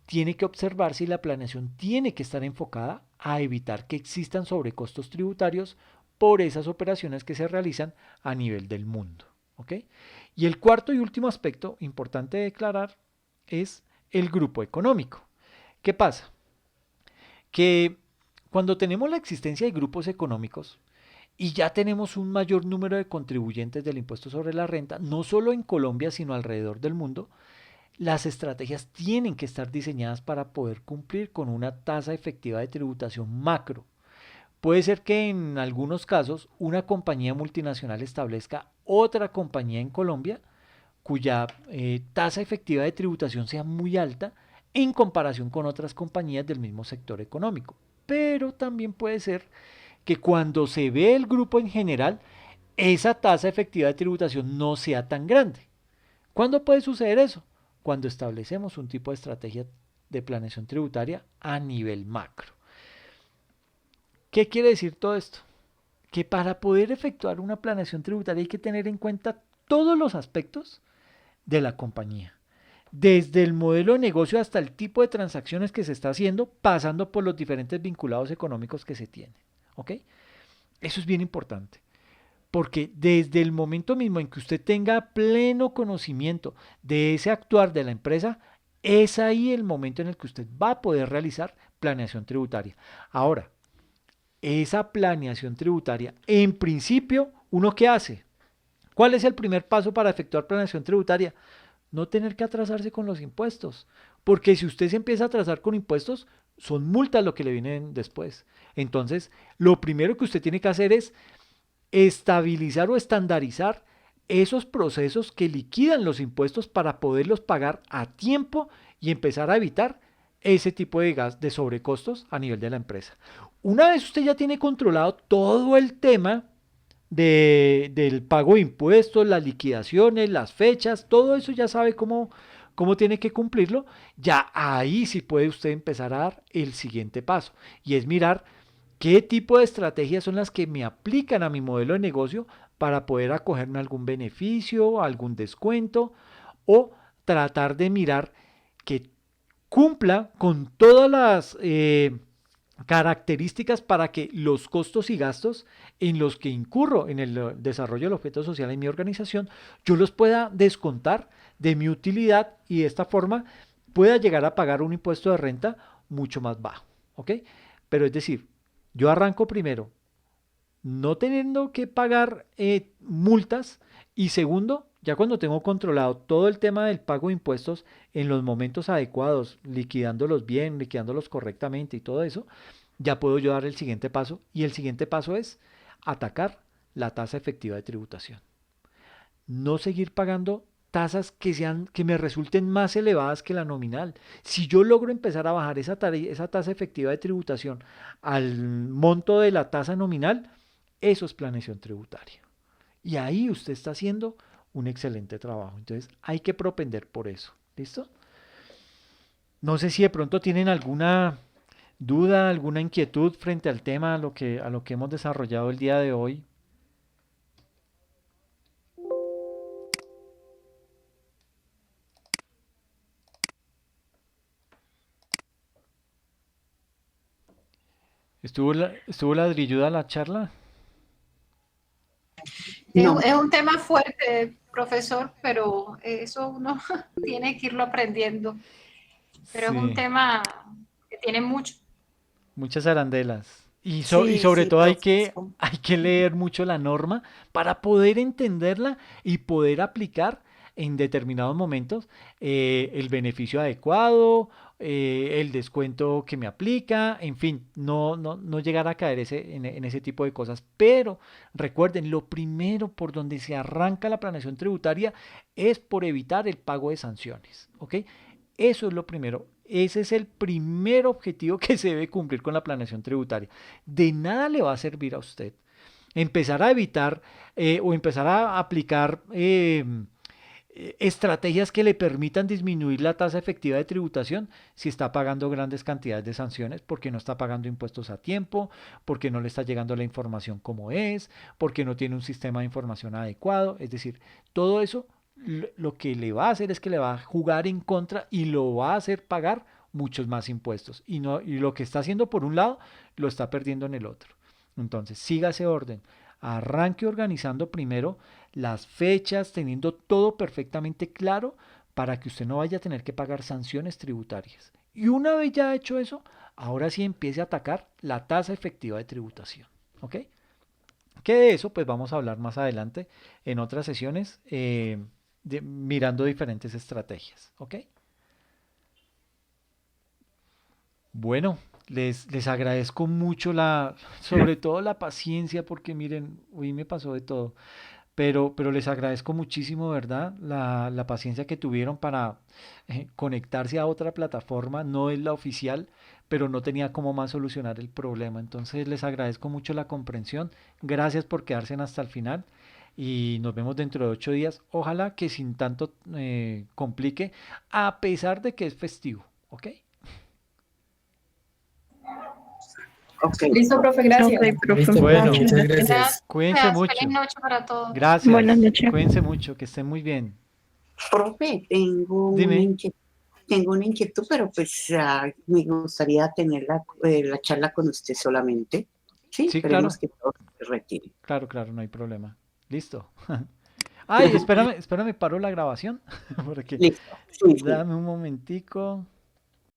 tiene que observarse y la planeación tiene que estar enfocada a evitar que existan sobrecostos tributarios por esas operaciones que se realizan a nivel del mundo. ¿Ok? Y el cuarto y último aspecto importante de declarar es el grupo económico. ¿Qué pasa? Que cuando tenemos la existencia de grupos económicos y ya tenemos un mayor número de contribuyentes del impuesto sobre la renta, no solo en Colombia, sino alrededor del mundo, las estrategias tienen que estar diseñadas para poder cumplir con una tasa efectiva de tributación macro. Puede ser que en algunos casos una compañía multinacional establezca otra compañía en Colombia cuya tasa efectiva de tributación sea muy alta en comparación con otras compañías del mismo sector económico. Pero también puede ser que cuando se ve el grupo en general, esa tasa efectiva de tributación no sea tan grande. ¿Cuándo puede suceder eso? Cuando establecemos un tipo de estrategia de planeación tributaria a nivel macro. ¿Qué quiere decir todo esto? Que para poder efectuar una planeación tributaria hay que tener en cuenta todos los aspectos de la compañía, desde el modelo de negocio hasta el tipo de transacciones que se está haciendo, pasando por los diferentes vinculados económicos que se tienen. ¿Ok? Eso es bien importante, porque desde el momento mismo en que usted tenga pleno conocimiento de ese actuar de la empresa, es ahí el momento en el que usted va a poder realizar planeación tributaria. Ahora, esa planeación tributaria, en principio, ¿uno qué hace? ¿Cuál es el primer paso para efectuar planeación tributaria? No tener que atrasarse con los impuestos, porque si usted se empieza a atrasar con impuestos, son multas lo que le vienen después. Entonces, lo primero que usted tiene que hacer es estabilizar o estandarizar esos procesos que liquidan los impuestos para poderlos pagar a tiempo y empezar a evitar ese tipo de sobrecostos a nivel de la empresa. Una vez usted ya tiene controlado todo el tema del pago de impuestos, las liquidaciones, las fechas, todo eso ya sabe cómo tiene que cumplirlo, ya ahí sí puede usted empezar a dar el siguiente paso y es mirar qué tipo de estrategias son las que me aplican a mi modelo de negocio para poder acogerme a algún beneficio, algún descuento o tratar de mirar que cumpla con todas características para que los costos y gastos en los que incurro en el desarrollo del objeto social en mi organización, yo los pueda descontar de mi utilidad y de esta forma pueda llegar a pagar un impuesto de renta mucho más bajo. ¿Ok? Pero es decir, yo arranco primero no teniendo que pagar multas y segundo, ya cuando tengo controlado todo el tema del pago de impuestos en los momentos adecuados, liquidándolos bien, liquidándolos correctamente y todo eso, ya puedo yo dar el siguiente paso y el siguiente paso es atacar la tasa efectiva de tributación. No seguir pagando tasas que me resulten más elevadas que la nominal. Si yo logro empezar a bajar esa tasa efectiva de tributación al monto de la tasa nominal, eso es planeación tributaria. Y ahí usted está haciendo un excelente trabajo. Entonces hay que propender por eso. ¿Listo? No sé si de pronto tienen alguna duda, alguna inquietud frente al tema, a lo que hemos desarrollado el día de hoy. ¿Estuvo ladrilluda la charla? No, Es un tema fuerte, profesor, pero eso uno tiene que irlo aprendiendo. Pero es un Sí, tema que tiene mucho. muchas arandelas. Y sí, sobre sí, todo profe. hay que leer mucho la norma para poder entenderla y poder aplicar en determinados momentos el beneficio adecuado, el descuento que me aplica, en fin, no llegar a caer en ese tipo de cosas. Pero recuerden, lo primero por donde se arranca la planeación tributaria es por evitar el pago de sanciones, ¿ok? Eso es lo primero. Ese es el primer objetivo que se debe cumplir con la planeación tributaria. De nada le va a servir a usted empezar a evitar o empezar a aplicar estrategias que le permitan disminuir la tasa efectiva de tributación si está pagando grandes cantidades de sanciones, porque no está pagando impuestos a tiempo, porque no le está llegando la información como es, porque no tiene un sistema de información adecuado. Es decir, todo eso lo que le va a hacer es que le va a jugar en contra y lo va a hacer pagar muchos más impuestos. Y lo que está haciendo por un lado, lo está perdiendo en el otro. Entonces, siga ese orden. Arranque organizando primero las fechas, teniendo todo perfectamente claro para que usted no vaya a tener que pagar sanciones tributarias. Y una vez ya hecho eso, ahora sí empiece a atacar la tasa efectiva de tributación. ¿Ok? Que de eso pues vamos a hablar más adelante en otras sesiones mirando diferentes estrategias. ¿Ok? Bueno, les agradezco mucho sobre todo la paciencia, porque miren, hoy me pasó de todo, pero les agradezco muchísimo, ¿verdad? La paciencia que tuvieron para conectarse a otra plataforma, no es la oficial, pero no tenía cómo más solucionar el problema. Entonces les agradezco mucho la comprensión, gracias por quedarse hasta el final y nos vemos dentro de 8 días, ojalá que sin tanto complique, a pesar de que es festivo, ¿ok? Ok. Listo, profe, gracias. Ok, profe. Listo, Bueno, muchas gracias. Gracias. cuídense Feliz mucho. noche para todos. Buenas Gracias. noches. Cuídense mucho, que estén muy bien. Profe, Dime. tengo una inquietud, pero pues me gustaría tener la charla con usted solamente. Sí, Sí, esperemos claro. que todo se retire. Claro, no hay problema. Listo. Ay, espérame, paro la grabación. Porque Listo. Sí, sí. dame un momentico.